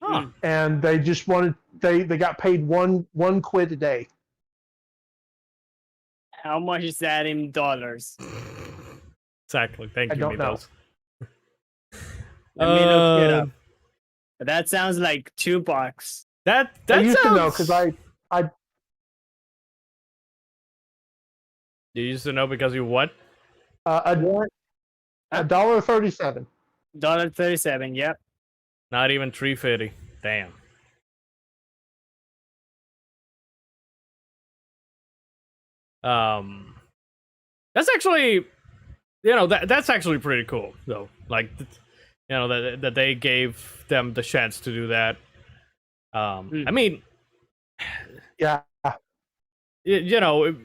Huh. And they just wanted they got paid one quid a day. How much is that in dollars? Exactly. Thank I you, don't know. Meatballs. Let me look it up. That sounds like $2. That I used sounds... to know because You used to know because you what? $1.37. $1.37. Yep. Not even $3.50. Damn. That's actually, that's actually pretty cool though. Like, that they gave them the chance to do that. I mean, Yeah. if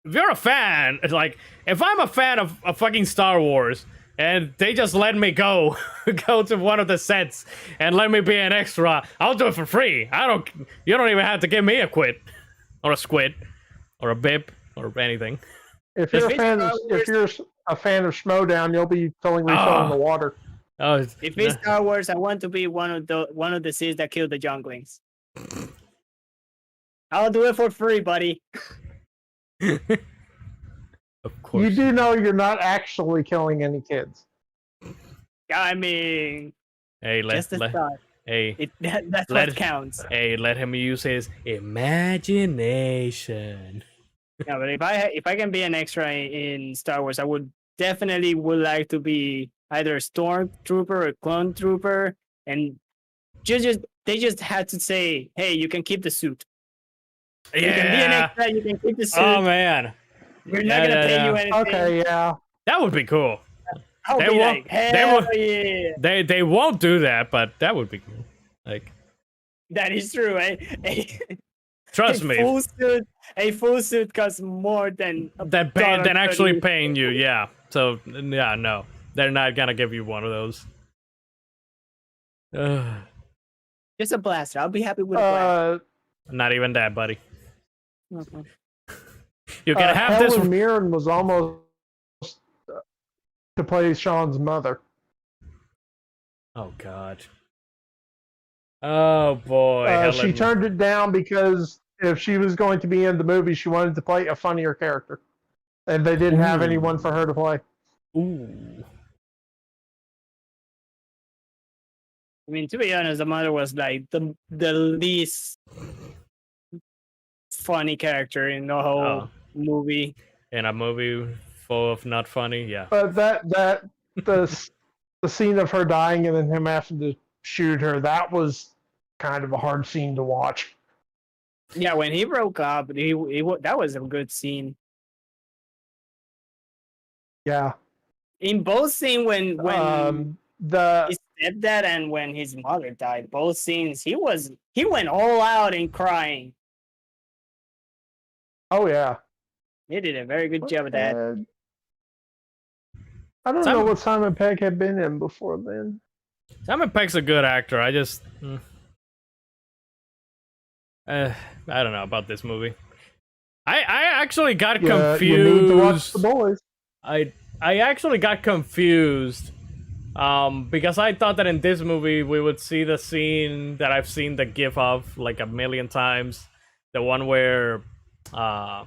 you're a fan, it's like, if I'm a fan of fucking Star Wars and they just let me go to one of the sets and let me be an extra, I'll do it for free. You don't even have to give me a quid or a squid or a bib or anything. If you're a fan of Schmodown, you'll be filling refill in the water. Oh, If it's Star Wars, I want to be one of the seeds that killed the younglings. I'll do it for free, buddy. Of course. You do know you're not actually killing any kids. I mean, Hey, just a thought. Hey, That's what counts. Hey, let him use his imagination. Yeah, but if I can be an extra in Star Wars, I would like to be either a stormtrooper or a clone trooper, and they just had to say, "Hey, you can keep the suit. Yeah. You can be an extra. You can keep the suit. Oh man, We're not gonna pay you anything." Okay, yeah. that would be cool. I'll They be won't- like, "Hell yeah!" They won't do that, but that would be cool. Like, That is true. trust me, A full suit costs more than than actually paying you. Yeah. So yeah, no, they're not gonna give you one of those. just a blaster. I'll be happy with a blaster. Not even that, buddy. Okay. You can have Helen this. Mirren was almost to play Shaun's mother. Oh God. Oh boy. She turned it down because if she was going to be in the movie, she wanted to play a funnier character, and they didn't have anyone for her to play. Ooh. I mean, to be honest, the mother was like the least funny character in the whole movie. In a movie full of not funny, yeah. But the scene of her dying and then him having to shoot her, that was kind of a hard scene to watch. Yeah, when he broke up, that was a good scene. Yeah. In both scenes, when the his stepdad and when his mother died, both scenes, he went all out in crying. oh yeah. He did a very good job of that. I don't know what Simon Pegg had been in before then. Simon Pegg's a good actor. I just, I don't know about this movie. I actually got confused. You need to watch The Boys. I actually got confused, because I thought that in this movie we would see the scene that I've seen the gif of like a million times, the one where, the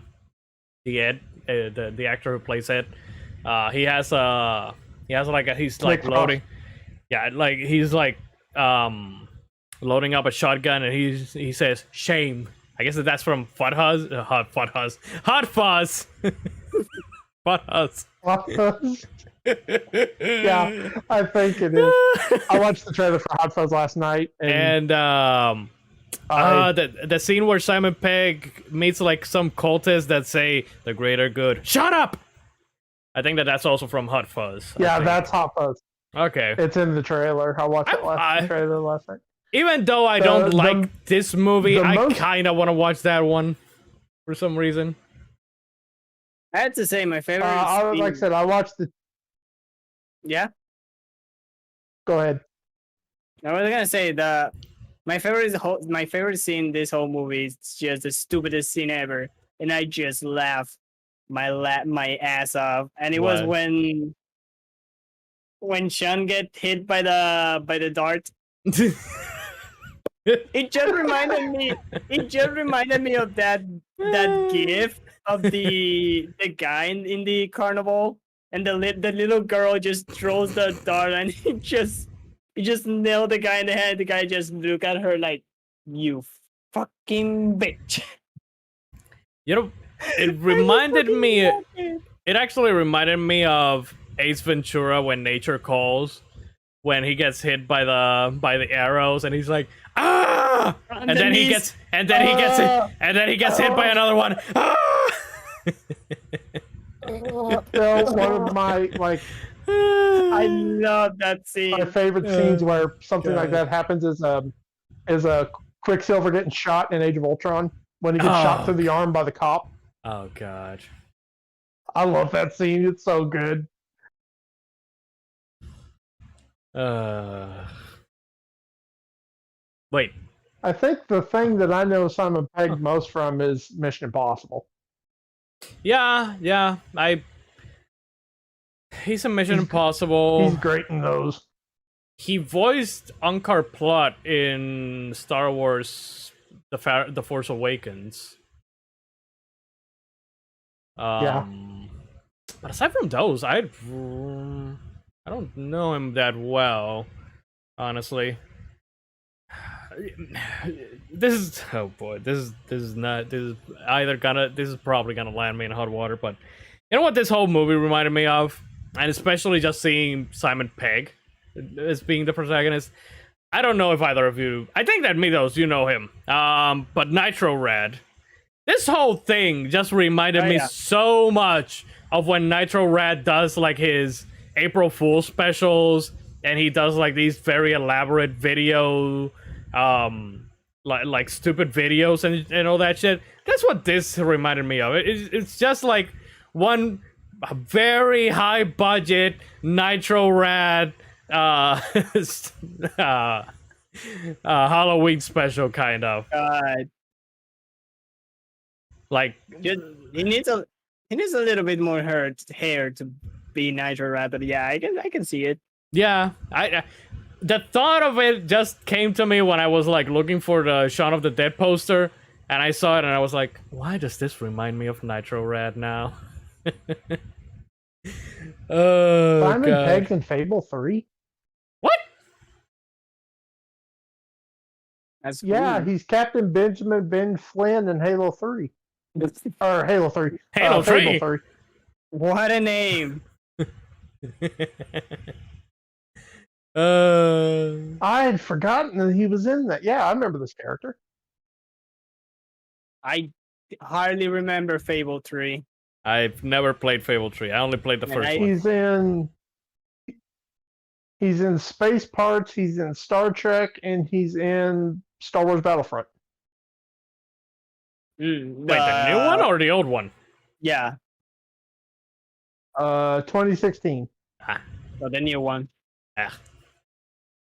actor who plays Ed, he's like loading, like he's like loading up a shotgun and he says shame. I guess that's from Fuzz. Hot Fuzz. Fuzz. Yeah, I think it is. I watched the trailer for Hot Fuzz last night, and the scene where Simon Pegg meets like some cultists that say the greater good. Shut up! I think that's also from Hot Fuzz. yeah, that's Hot Fuzz. Okay. It's in the trailer. I watched the trailer last night. Even though I don't like this movie, I kind of want to watch that one for some reason. I had to say my favorite. Like I said, I watched the. Yeah. Go ahead. I was gonna say my favorite scene in this whole movie is just the stupidest scene ever, and I just laughed my ass off. And it was when Shaun get hit by the dart. It just reminded me. It just reminded me of that gif of the guy in the carnival, and the little girl just throws the dart, and he just nailed the guy in the head. The guy just look at her like, "You fucking bitch." You know, it reminded me. It actually reminded me of Ace Ventura when nature calls, when he gets hit by the arrows, and he's like, ah, and then he gets hit by another one. Ah! One of my I love that scene. My favorite scenes where something like that happens is a Quicksilver getting shot in Age of Ultron when he gets shot through the arm by the cop. Oh god, I love that scene. It's so good. Wait. I think the thing that I know Simon Pegg most from is Mission Impossible. Yeah. He's a Mission Impossible. He's great in those. He voiced Unkar Plutt in Star Wars: The Force Awakens. Yeah. But aside from those, I don't know him that well, honestly. This is probably gonna land me in hot water, but you know what this whole movie reminded me of, and especially just seeing Simon Pegg as being the protagonist. I don't know if either of you, I think that Migos, you know him, but Nitro Red, this whole thing just reminded me so much of when Nitro Red does like his April Fool's specials, and he does like these very elaborate video like stupid videos and all that shit. That's what this reminded me of. It's just like one very high budget Nitro Rad Halloween special kind of. God. Like he needs a little bit more hair to be Nitro Rad, but yeah, I can see it. Yeah, the thought of it just came to me when I was like looking for the Shaun of the Dead poster, and I saw it and I was like, why does this remind me of Nitro Rad now? Simon Pegg's in Fable 3? What? That's cool. Yeah, he's Captain Benjamin Ben Flynn in Halo 3. Or Halo 3. Halo 3. Fable 3. What a name. I had forgotten that he was in that. Yeah, I remember this character. I hardly remember Fable 3. I've never played Fable 3. I only played the first one. He's in Space Parts, he's in Star Trek, and he's in Star Wars Battlefront. Wait, the new one or the old one? Yeah. 2016. So the new one. Ah.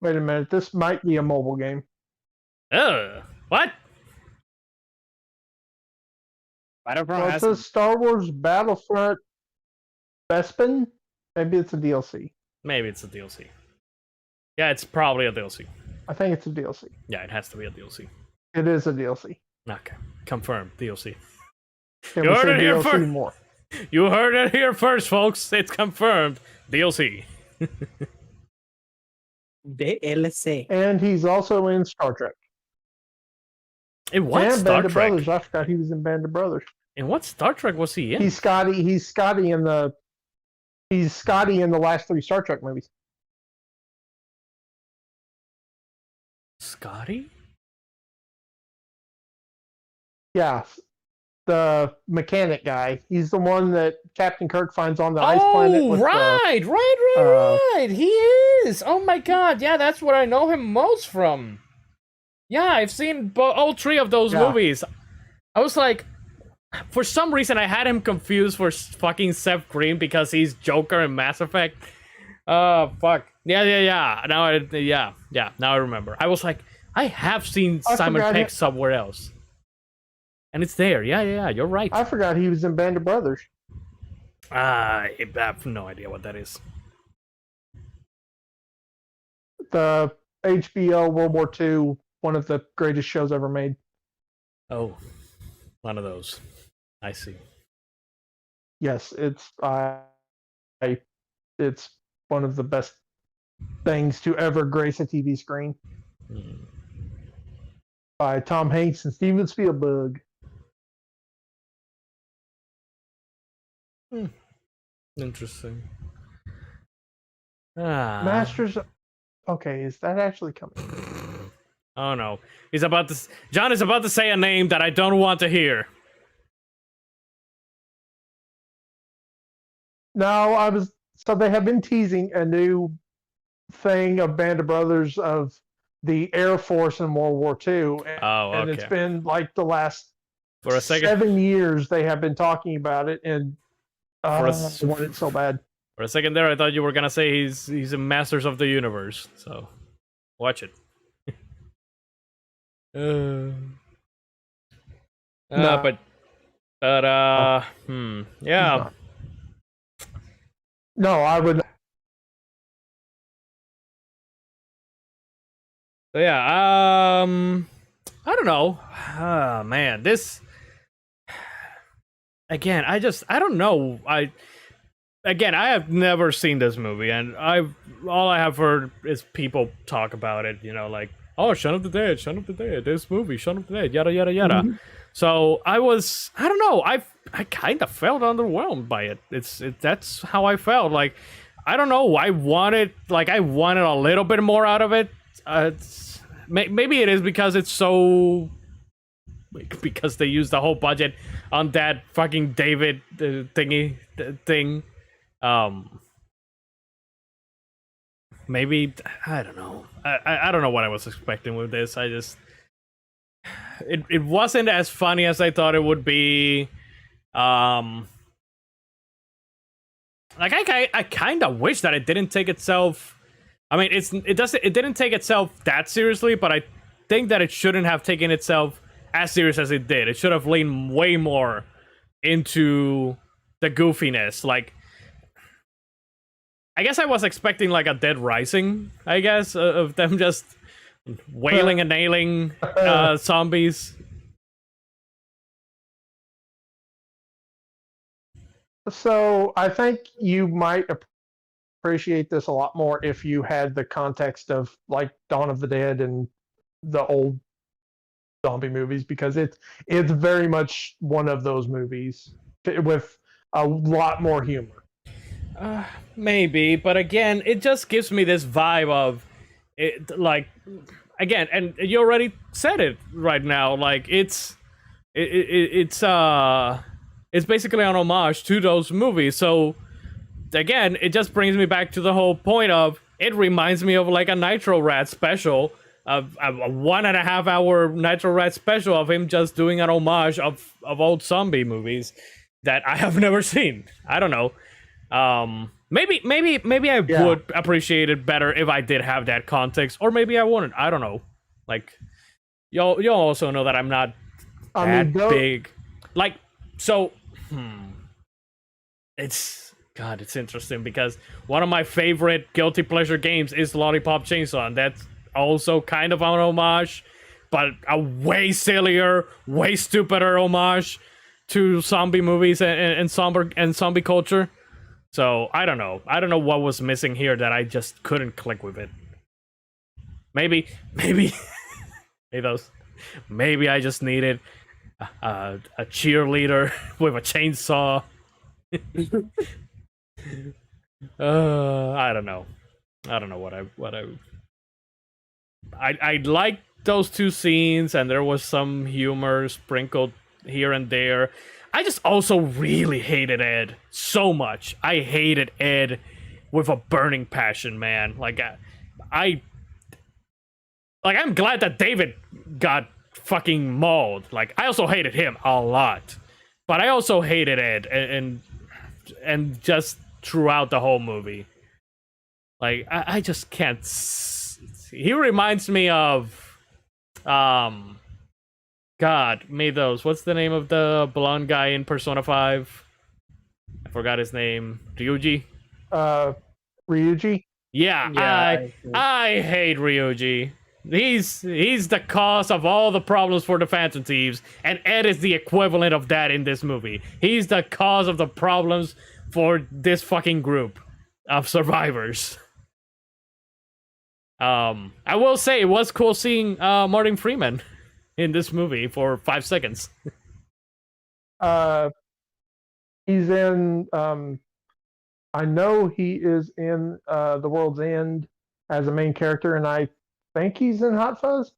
Wait a minute, this might be a mobile game. What? Battlefront It says Star Wars Battlefront Bespin? Maybe it's a DLC. Maybe it's a DLC. Yeah, it's probably a DLC. I think it's a DLC. Yeah, it has to be a DLC. It is a DLC. Okay, confirmed. DLC. Can You we heard say it here DLC first. more? You heard it here first, folks. It's confirmed. DLC. DLC. And he's also in Star Trek. In what and Star Band of Trek? Brothers. I forgot he was in Band of Brothers. In what Star Trek was he in? He's Scotty in the He's Scotty in the last 3 Star Trek movies. Scotty? Yeah, the mechanic guy. He's the one that Captain Kirk finds on the ice planet. Oh, With right. He is. Oh my god. Yeah, that's what I know him most from. Yeah, I've seen all 3 of those movies. I was like, for some reason, I had him confused for fucking Seth Green because he's Joker in Mass Effect. Oh, fuck. Yeah. Now I remember. I was like, I have seen Simon Pegg somewhere else. And it's there. Yeah, you're right. I forgot he was in Band of Brothers. I have no idea what that is. The HBO World War II, one of the greatest shows ever made. Oh, one of those. I see. Yes, it's one of the best things to ever grace a TV screen. By Tom Hanks and Steven Spielberg. Interesting. Masters. Okay, is that actually coming? Oh no, John is about to say a name that I don't want to hear. No, so they have been teasing a new thing of Band of Brothers of the Air Force in World War II. And it's been like the last 7 years they have been talking about it, and I want it so bad. For a second there, I thought you were gonna say he's a Masters of the Universe. So, watch it. Yeah. No, I would. So yeah, I don't know. Man, this again, I don't know. I have never seen this movie, and all I have heard is people talk about it. You know, like, oh, Shaun of the Dead, this movie, Shaun of the Dead, yada yada yada. Mm-hmm. So I don't know. I kind of felt underwhelmed by it. That's how I felt. Like, I don't know. I wanted a little bit more out of it. Maybe it is because it's so, because they used the whole budget on that fucking David thing. Maybe, I don't know. I don't know what I was expecting with this. It wasn't as funny as I thought it would be. Like I kind of wish that it didn't take itself. I mean, it didn't take itself that seriously, but I think that it shouldn't have taken itself as serious as it did. It should have leaned way more into the goofiness. Like, I guess I was expecting like a Dead Rising, I guess, of them just wailing and nailing zombies. So I think you might appreciate this a lot more if you had the context of like Dawn of the Dead and the old zombie movies, because it's very much one of those movies with a lot more humor. Maybe, but again, it just gives me this vibe of it, like, again, and you already said it right now. Like, it's basically an homage to those movies. So again, it just brings me back to the whole point of, it reminds me of like a Nitro Rat special, of a 1.5 hour Nitro Rat special of him just doing an homage of old zombie movies that I have never seen. I don't know. Maybe I would appreciate it better if I did have that context, or maybe I wouldn't. I don't know. Like, y'all also know that I'm not that big. Like, so, it's interesting because one of my favorite guilty pleasure games is Lollipop Chainsaw, and that's also kind of an homage, but a way sillier, way stupider homage to zombie movies and zombie culture. So I don't know what was missing here that I just couldn't click with it. Maybe I just needed a cheerleader with a chainsaw. I don't know. I don't know I liked those two scenes, and there was some humor sprinkled here and there. I just also really hated Ed so much. I hated Ed with a burning passion, man. I'm glad that David got fucking mauled. Like, I also hated him a lot, but I also hated Ed, and just throughout the whole movie. Like, I just can't. He reminds me of, God, those. What's the name of the blonde guy in Persona 5? I forgot his name. Ryuji. Ryuji. Yeah, I hate Ryuji. He's the cause of all the problems for the Phantom Thieves, and Ed is the equivalent of that in this movie. He's the cause of the problems for this fucking group of survivors. I will say it was cool seeing Martin Freeman in this movie for 5 seconds. He's in. I know he is in The World's End as a main character, and I think he's in Hot Fuzz.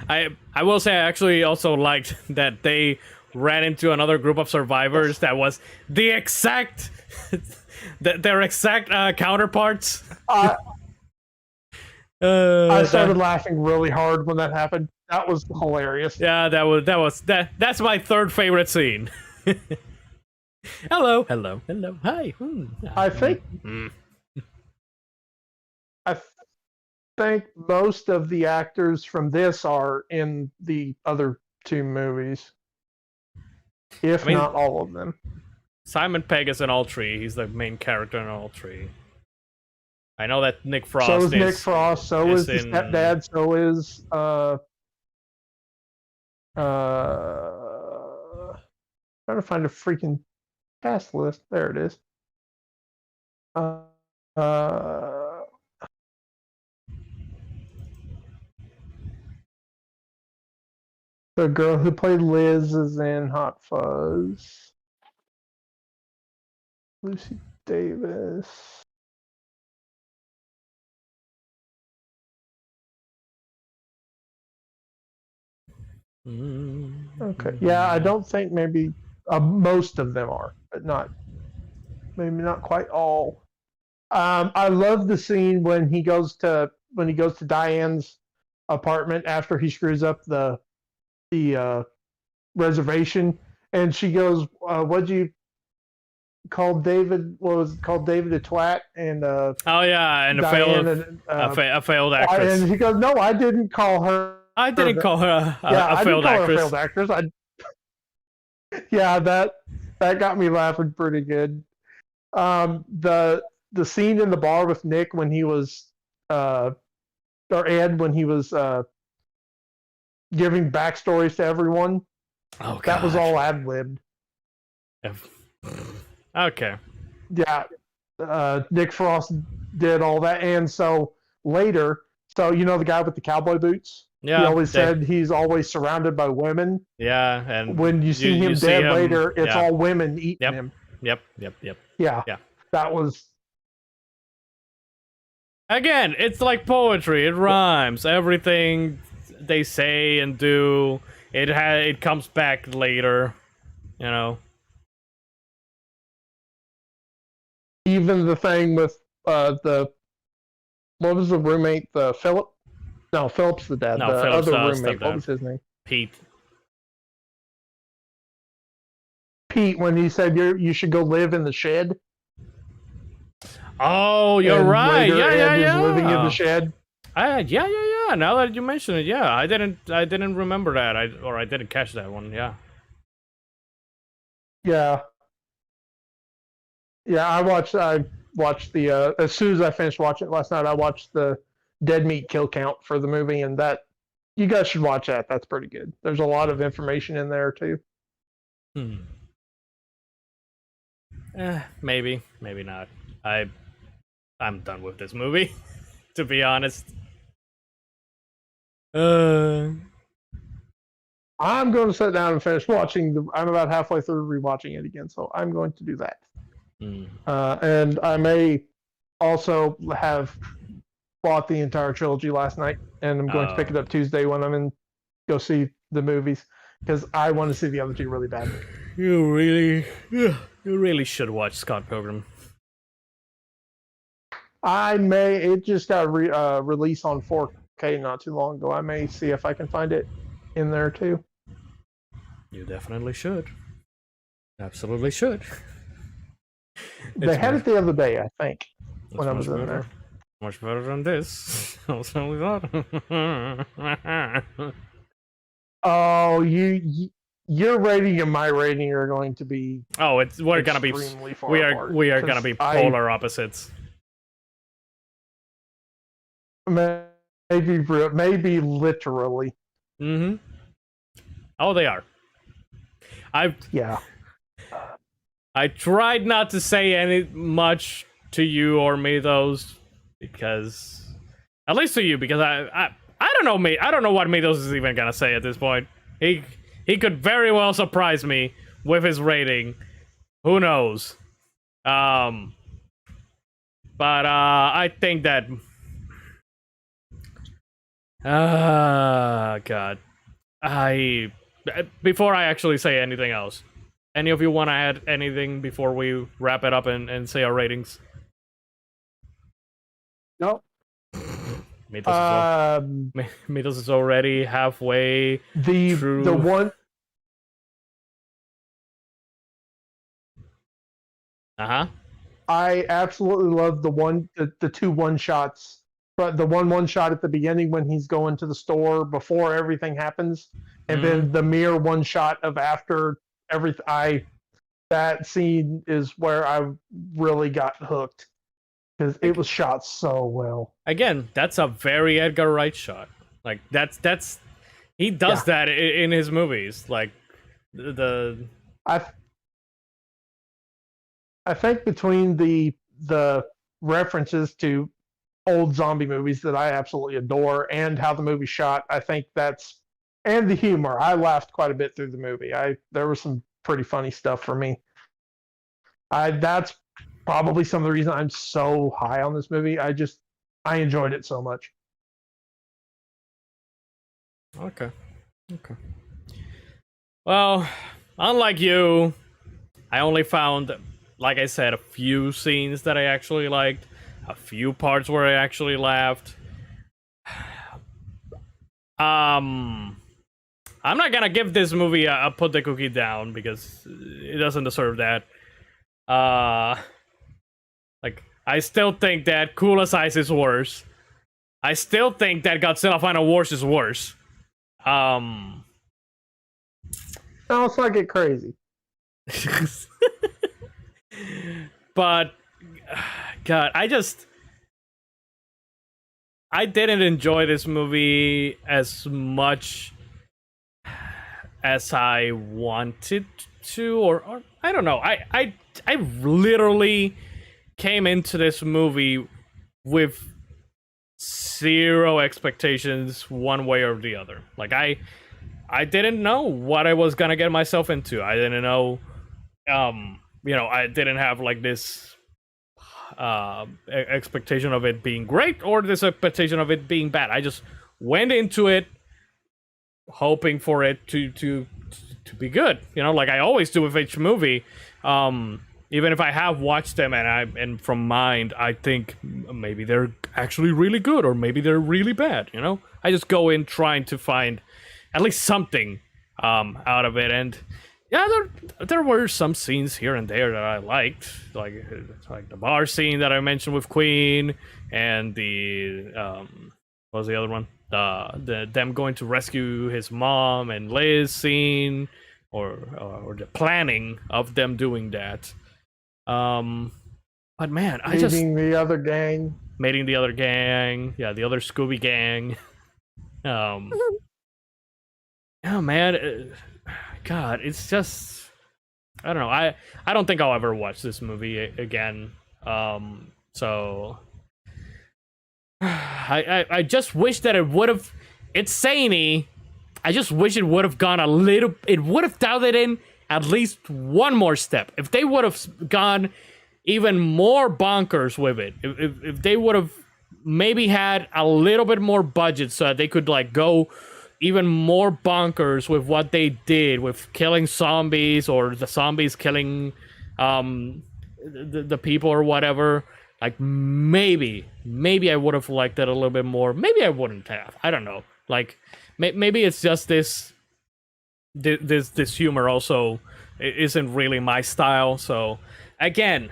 I will say I actually also liked that they ran into another group of survivors that was the exact their exact counterparts. I started laughing really hard when that happened. That was hilarious. Yeah, that's my third favorite scene. Hello, hi. I think I think most of the actors from this are in the other two movies, if not all of them. Simon Pegg is in all three. He's the main character in all three. I know that Nick Frost So is Nick Frost. So is the stepdad. So is trying to find a freaking cast list. There it is. The girl who played Liz is in Hot Fuzz. Lucy Davis. Okay. Yeah, I don't think maybe most of them are, but maybe not quite all. I love the scene when he goes to Diane's apartment after he screws up the reservation, and she goes, "What'd you call David? What was it called? David a twat?" And oh yeah, and Diane a failed actress. And he goes, "No, I didn't call her. I didn't call her a failed actress. Yeah, that got me laughing pretty good. The scene in the bar with Nick when he was or Ed when he was giving backstories to everyone. Oh, God. That was all ad-libbed. Okay. Yeah, Nick Frost did all that, and so later, you know the guy with the cowboy boots. Yeah, he always said he's always surrounded by women. Yeah, and when you see him dead later, it's all women eating him. Yep. Yeah, that was. Again, it's like poetry. It rhymes. Everything they say and do, it comes back later. You know. Even the thing with what was the roommate? Philip? No, Philip's the dad. No, the Philip's other roommate. What was his name? Pete. Pete, when he said you should go live in the shed. Oh, you're right. Yeah. Living in the shed. Yeah. Now that you mention it, yeah, I didn't remember that. I didn't catch that one. Yeah. Yeah. Yeah, I watched the as soon as I finished watching it last night, I watched the dead meat kill count for the movie, and that you guys should watch that. That's pretty good. There's a lot of information in there too. Maybe not. I'm done with this movie, to be honest. I'm going to sit down and finish watching I'm about halfway through rewatching it again, so I'm going to do that. And I may also have bought the entire trilogy last night, and I'm going to pick it up Tuesday when I'm in go see the movies because I want to see the other two really bad. You really should watch Scott Pilgrim. I may. It just got released on 4K not too long ago. I may see if I can find it in there too. You definitely should. Absolutely should. They had it the other day, I think, when I was in there. Much better than this. Also, we thought. Oh, your rating and my rating are going to be. Oh, we're gonna be. We are gonna be polar opposites. Maybe literally. Mm-hmm. Oh, they are. Yeah. I tried not to say any much to you or me those because at least to you because I don't know me. I don't know what Meadows is even gonna say at this point. He could very well surprise me with his rating. Who knows? But I think that God. Before I actually say anything else, any of you want to add anything before we wrap it up and say our ratings? No. Meadows is already halfway through. The one. I absolutely love the two one shots. But the one shot at the beginning when he's going to the store before everything happens, and then the mere one shot of after everything. That scene is where I really got hooked because it was shot so well. Again, that's a very Edgar Wright shot. Like that's he does that in his movies. Like I think between the references to old zombie movies that I absolutely adore and how the movie's shot, I think and the humor. I laughed quite a bit through the movie. There was some pretty funny stuff for me. That's probably some of the reason I'm so high on this movie. I enjoyed it so much. Okay. Well, unlike you, I only found, like I said, a few scenes that I actually liked. A few parts where I actually laughed. I'm not gonna give this movie a put the cookie down because it doesn't deserve that. Like I still think that Cool as Ice is worse. I still think that Godzilla Final Wars is worse. Now let's not get crazy. But God, I didn't enjoy this movie as much as I wanted to, or I don't know. I literally came into this movie with zero expectations one way or the other. Like I didn't know what I was gonna get myself into. I didn't know, I didn't have like this expectation of it being great or this expectation of it being bad. I just went into it hoping for it to be good, like I always do with each movie. Even if I have watched them and from mind I think maybe they're actually really good or maybe they're really bad, I just go in trying to find at least something out of it. And yeah, there were some scenes here and there that I liked, like the bar scene that I mentioned with Queen, and the what was the other one? Them going to rescue his mom and Liz scene, or the planning of them doing that. But man, meeting the other gang, yeah, the other Scooby gang. Yeah, man. God, it's just I don't know. I don't think I'll ever watch this movie again. So I just wish that it would have. It's samey. I just wish it would have gone a little. It would have dialed it in at least one more step. If they would have gone even more bonkers with it. If they would have maybe had a little bit more budget so that they could like go even more bonkers with what they did with killing zombies or the zombies killing the people or whatever. Like maybe I would have liked it a little bit more. Maybe I wouldn't have. I don't know. Like maybe it's just this humor also isn't really my style. So again,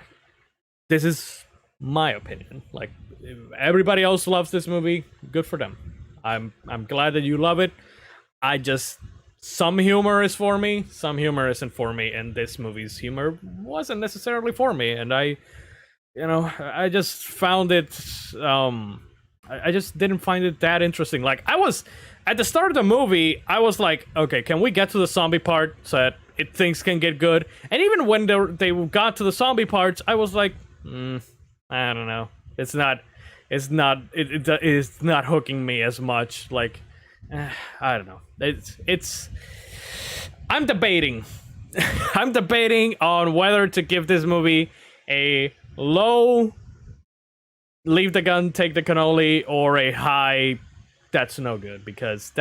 this is my opinion. Like if everybody else loves this movie, good for them. I'm glad that you love it. Some humor is for me, some humor isn't for me, and this movie's humor wasn't necessarily for me, and I just found it I just didn't find it that interesting. Like I was at the start of the movie, I was like, okay, can we get to the zombie part so that things can get good? And even when they got to the zombie parts, I was like, I don't know. It's not hooking me as much. Like, I don't know. I'm debating. I'm debating on whether to give this movie a low, leave the gun, take the cannoli, or a high, that's no good, because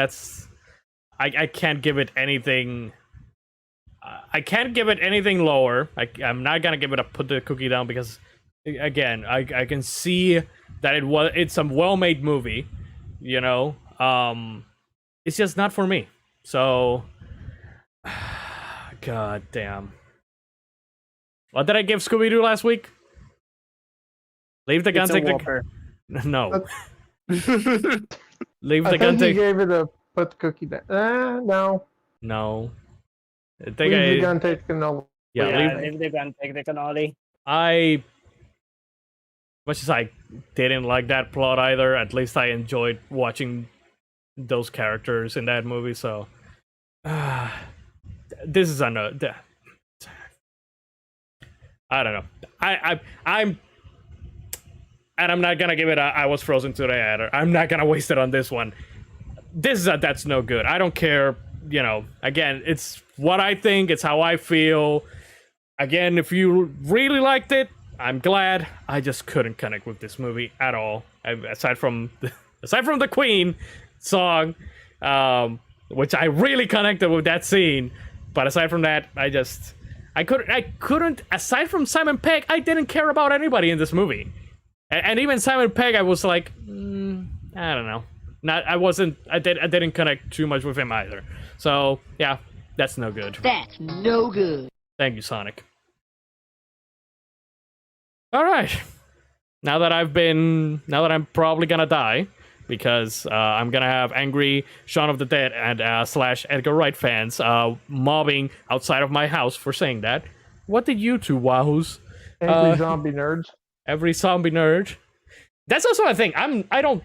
I can't give it anything. I can't give it anything lower. I'm not gonna give it a put the cookie down because, again, I can see that it's a well-made movie, you know. It's just not for me. So, god damn. What did I give Scooby-Doo last week? Leave the gun, take the... No. Leave the gun, take... you gave it a put the cookie down. No. No. Leave the gun, take the cannoli. Yeah, leave the gun, take the cannoli. Much as I didn't like that plot either, at least I enjoyed watching those characters in that movie, so... this is another... I don't know. I'm... And I'm not gonna give it a I was frozen today either. I'm not gonna waste it on this one. This is that's no good. I don't care, you know. Again, it's what I think, it's how I feel. Again, if you really liked it, I'm glad. I just couldn't connect with this movie at all. Aside from the Queen song, which I really connected with that scene. But aside from that, I couldn't. Aside from Simon Pegg, I didn't care about anybody in this movie. And even Simon Pegg, I was like, I don't know. I didn't connect too much with him either. So yeah, that's no good. That's no good. Thank you, Sonic. All right. Now that I'm probably gonna die because I'm gonna have angry Shaun of the Dead and / Edgar Wright fans mobbing outside of my house for saying that. What did you two wahoos? Angry zombie nerds. Every zombie nerd. That's also a thing. I don't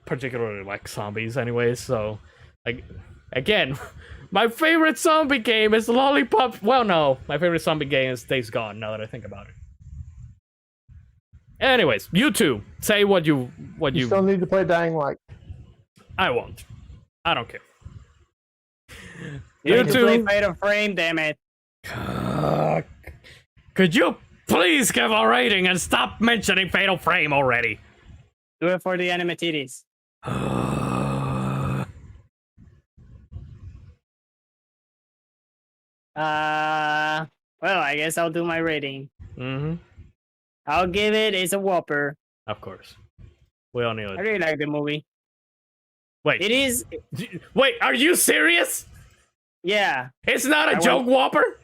particularly like zombies anyways, so like again, my favorite zombie game is Lollipop. Well, no, my favorite zombie game is Days Gone, now that I think about it. Anyways, you two, say what you still need to play Dying Light. I won't. I don't care. You two play Fatal Frame, damn it. Could you please give a rating and stop mentioning Fatal Frame already? Do it for the anime titties. Well, I guess I'll do my rating. Mm-hmm. I'll give it's a Whopper. Of course. We all knew it. I really like the movie. Wait. It is... Wait, are you serious? Yeah. It's not a joke Whopper?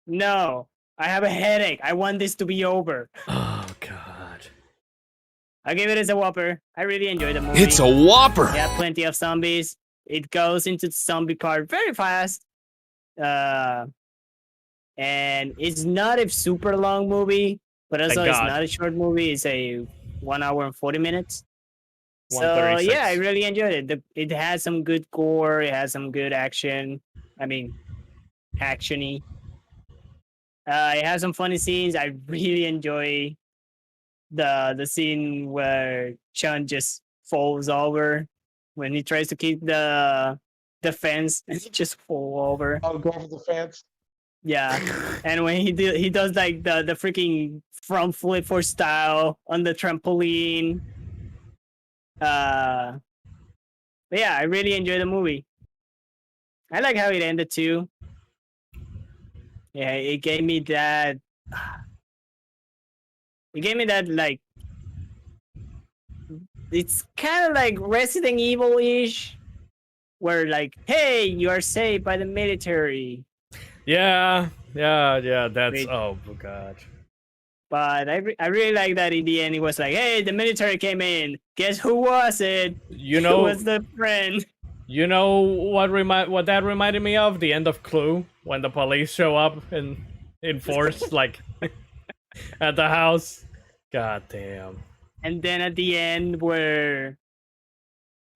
No. I have a headache. I want this to be over. Oh, God. I'll give it as a Whopper. I really enjoyed the movie. It's a Whopper! Yeah, plenty of zombies. It goes into the zombie part very fast. And it's not a super long movie, but also it's not a short movie. It's a 1 hour and 40 minutes. So, yeah, I really enjoyed it. It has some good gore. It has some good action. I mean, action-y. It has some funny scenes. I really enjoy the scene where Shaun just falls over when he tries to keep the fence and he just falls over. I'll go over the fence. Yeah, and when he does like the freaking front flip for style on the trampoline. But yeah, I really enjoyed the movie. I like how it ended too. Yeah, it gave me that. It gave me that like. It's kind of like Resident Evil ish, where like, hey, you are saved by the military. Yeah. That's Wait. oh god. But I really like that in the end. It was like, hey, the military came in. Guess who was it? You Who know, was the friend? you know what that reminded me of? The end of Clue when the police show up in force, like at the house. God damn. And then at the end, where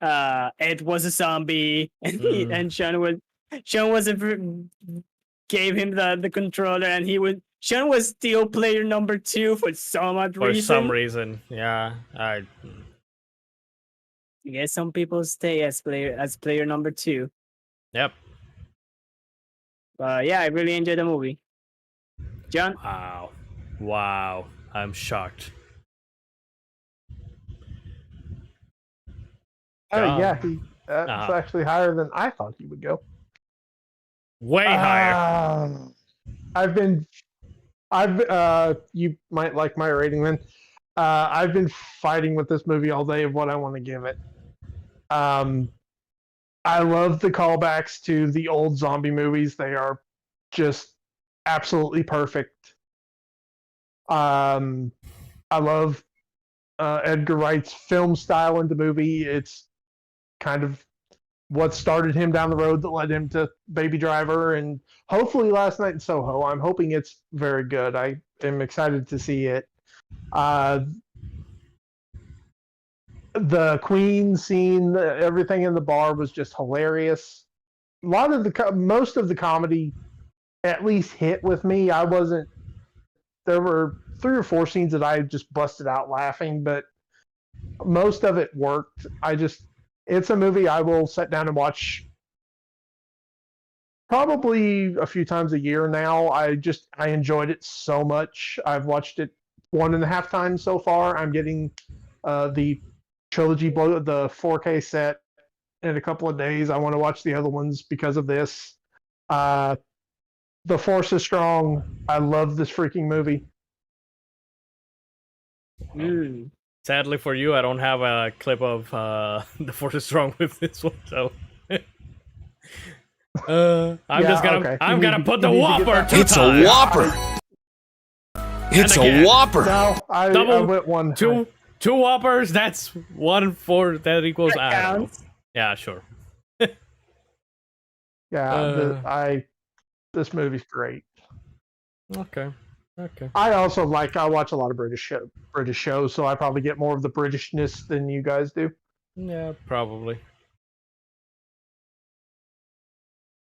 Ed was a zombie, and and Shaun was gave him the controller, and Shaun was still player number 2 for some odd For reason. some reason, yeah. I guess some people stay as player number 2. Yep. Yeah, I really enjoyed the movie. John? Wow. I'm shocked. Oh yeah, that's actually higher than I thought he would go. Way higher. You might like my rating then. I've been fighting with this movie all day of what I want to give it. I love the callbacks to the old zombie movies. They are just absolutely perfect. I love Edgar Wright's film style in the movie. It's kind of what started him down the road that led him to Baby Driver and hopefully Last Night in Soho. I'm hoping it's very good. I am excited to see it. The Queen scene, everything in the bar was just hilarious. Most of the comedy at least hit with me. There were 3 or 4 scenes that I just busted out laughing, but most of it worked. It's a movie I will sit down and watch probably a few times a year now. I enjoyed it so much. I've watched it 1.5 times so far. I'm getting the trilogy, the 4K set in a couple of days. I want to watch the other ones because of this. The Force is strong. I love this freaking movie. Sadly for you, I don't have a clip of The Force is strong with this one, so I'm gonna put the Whopper. It's a Whopper. It's a Whopper. No, I went one. Two Whoppers. That's 1 4. That equals. That I don't know. counts. Yeah, sure. This movie's great. Okay. I watch a lot of British shows, so I probably get more of the Britishness than you guys do. Yeah, probably.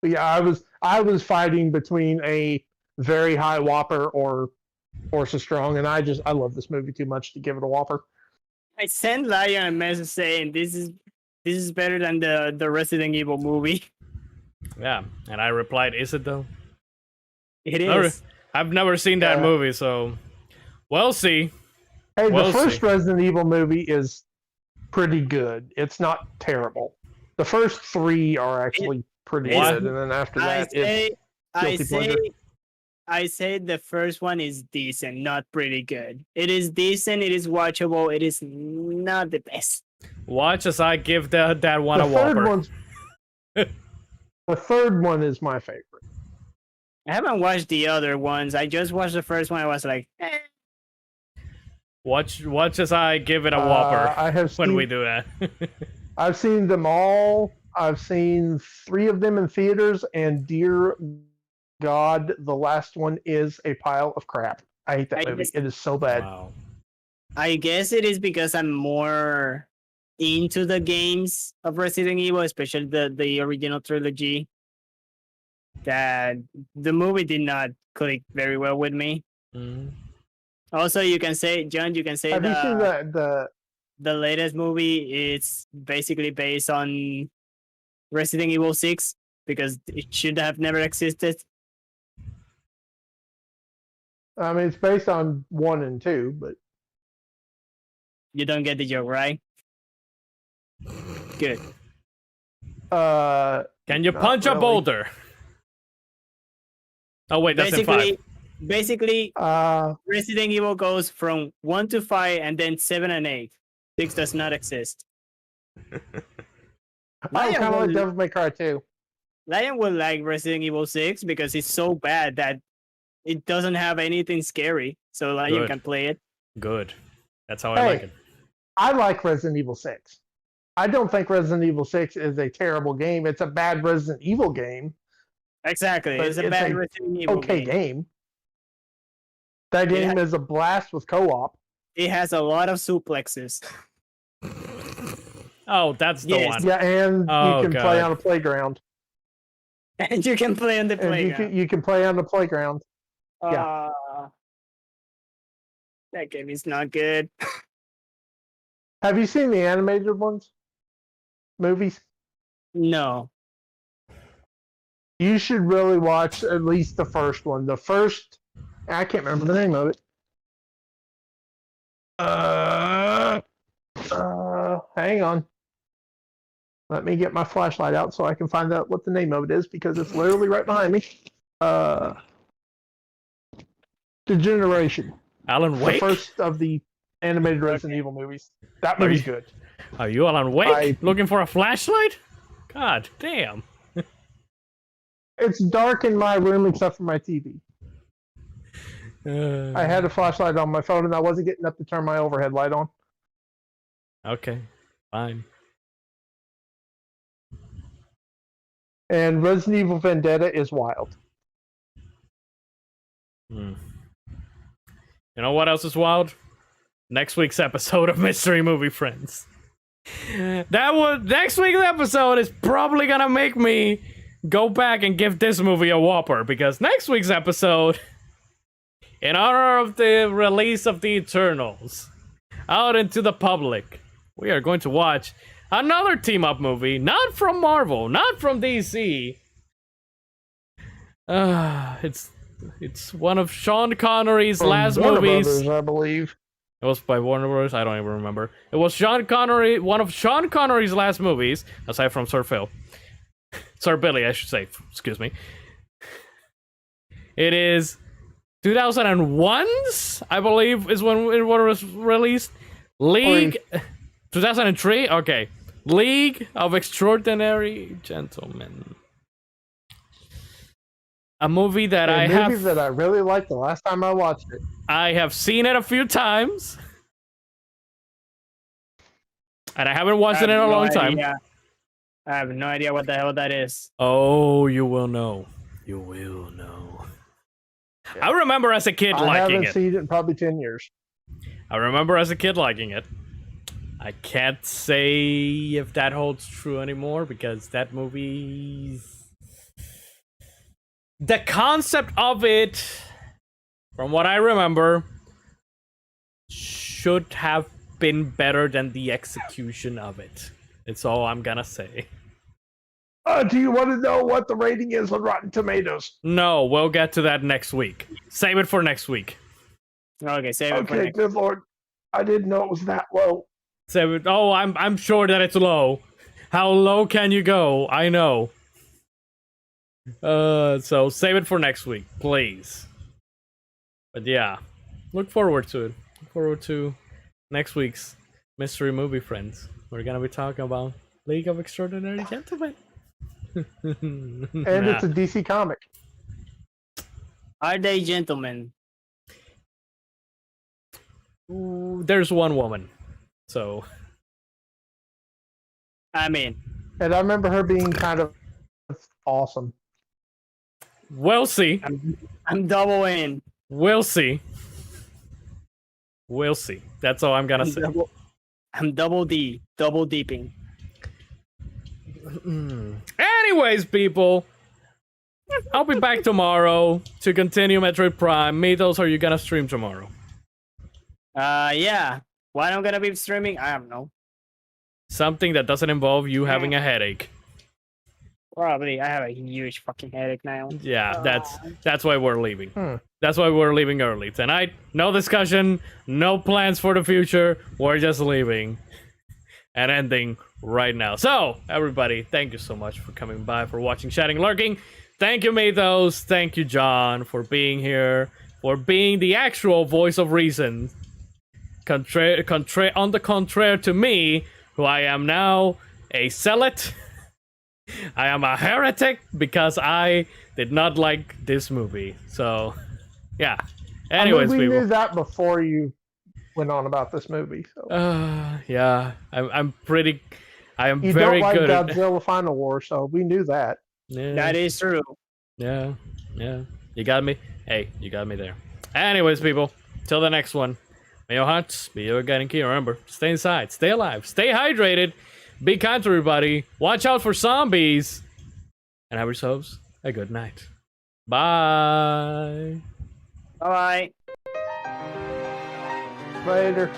But yeah, I was fighting between a very high Whopper or Force is Strong, and I love this movie too much to give it a Whopper. I sent Lion a message saying this is better than the Resident Evil movie. Yeah, and I replied, "Is it though?" It is. I've never seen that movie, so we'll see. Hey, the first Resident Evil movie is pretty good. It's not terrible. The first 3 are actually pretty good, and then after that, I say the first one is decent, not pretty good. It is decent. It is watchable. It is not the best. Watch as I give that one a Whopper. The third one is my favorite. I haven't watched the other ones. I just watched the first one. I was like, eh. Watch as I give it a Whopper we do that. I've seen them all. I've seen 3 of them in theaters, and dear God, the last one is a pile of crap. I hate that movie. It is so bad. Wow. I guess it is because I'm more into the games of Resident Evil, especially the original trilogy, that the movie did not click very well with me. Mm-hmm. Also, you can say, John, Have you seen the latest movie? It's basically based on Resident Evil 6 because it should have never existed. I mean, it's based on 1 and 2, but You don't get the joke, right? Good. Can you Not punch a really. boulder? Oh wait, that's in 5. Basically, uh, Resident Evil goes from 1 to 5 and then 7 and 8. 6 does not exist. kind of like Devil May Cry 2. Lion will like Resident Evil 6 because it's so bad that it doesn't have anything scary. So Lion Good. can play it. Good. That's how I like Hey, it. I like Resident Evil 6. I don't think Resident Evil 6 is a terrible game. It's a bad Resident Evil game. Exactly. But It's a it's bad a Resident Evil Okay game. game. That game is a blast with co-op. It has a lot of suplexes. Oh, that's the Yes. one. Yeah, and Oh, you can play God. on a playground. And you can play on the And playground. you can play on the playground. yeah. That game is not good. Have you seen the animated ones? Movies? No. You should really watch at least the first one. The first, I can't remember the name of it. Hang on. Let me get my flashlight out so I can find out what the name of it is because it's literally right behind me. Degeneration. Alan The Wake? first of the animated Resident Evil movies. That movie's good. Are you Alan Wake? Looking for a flashlight? God damn. It's dark in my room except for my TV. I had a flashlight on my phone and I wasn't getting up to turn my overhead light on. Okay, fine. And Resident Evil Vendetta is wild. You know what else is wild? Next week's episode of Mystery Movie Friends. Next week's episode is probably gonna make me go back and give this movie a whopper because next week's episode, in honor of the release of the Eternals out into the public, we are going to watch another team-up movie, not from Marvel, not from DC. It's one of Sean Connery's last Warner movies. Brothers, I believe. It was by Warner Bros. I don't even remember. It was Sean Connery, one of Sean Connery's last movies, aside from Sir Phil. Sir Billy, I should say. Excuse me. It is 2001's, I believe, is when it was released. League... 2003? Okay. League of Extraordinary Gentlemen. A movie that that I really liked the last time I watched it. I have seen it a few times. And I haven't watched it in a long time. I have no idea what the hell that is. Oh, you will know. You will know. Yeah. I remember as a kid I liking haven't it. seen it in probably 10 years. I remember as a kid liking it. I can't say if that holds true anymore because that movie... The concept of it, from what I remember, should have been better than the execution of it. It's all I'm gonna say. Do you want to know what the rating is on Rotten Tomatoes? No, we'll get to that next week. Save it for next week. Okay, save it for Okay, next. good lord. I didn't know it was that low. Save it. Oh, I'm sure that it's low. How low can you go? I know. So save it for next week, please. But yeah, look forward to it. Look forward to next week's Mystery Movie Friends. We're gonna be talking about League of Extraordinary Gentlemen. And it's a DC comic. Are they gentlemen? Ooh, there's one woman, so I mean, And I remember her being kind of awesome. we'll see. I'm double in. We'll see. We'll see. That's all I'm gonna say. I'm double deeping. Anyways, people, I'll be back tomorrow to continue Metroid Prime. Mythos, are you gonna stream tomorrow? Yeah. Why I'm gonna be streaming? I don't know. Something that doesn't involve you having a headache. Probably. I have a huge fucking headache now. Yeah, that's why we're leaving. That's why we're leaving early tonight. No discussion, no plans for the future. We're just leaving and ending right now. So, everybody, thank you so much for coming by, for watching, chatting, lurking. Thank you, Mathos. Thank you, John, for being here, for being the actual voice of reason. On the contrary to me, who I am now a zealot. I am a heretic because I did not like this movie. So, yeah. Anyways, I mean, we people. knew that before you went on about this movie. So. Yeah. I am very don't like good at... Godzilla Final War, so we knew that. Yeah. That is true. Yeah. You got me? Hey, you got me there. Anyways, people. Till the next one. May your hearts be your guiding key. Remember, stay inside, stay alive, stay hydrated, be kind to everybody, watch out for zombies, and have yourselves a good night. Bye. Bye. Later.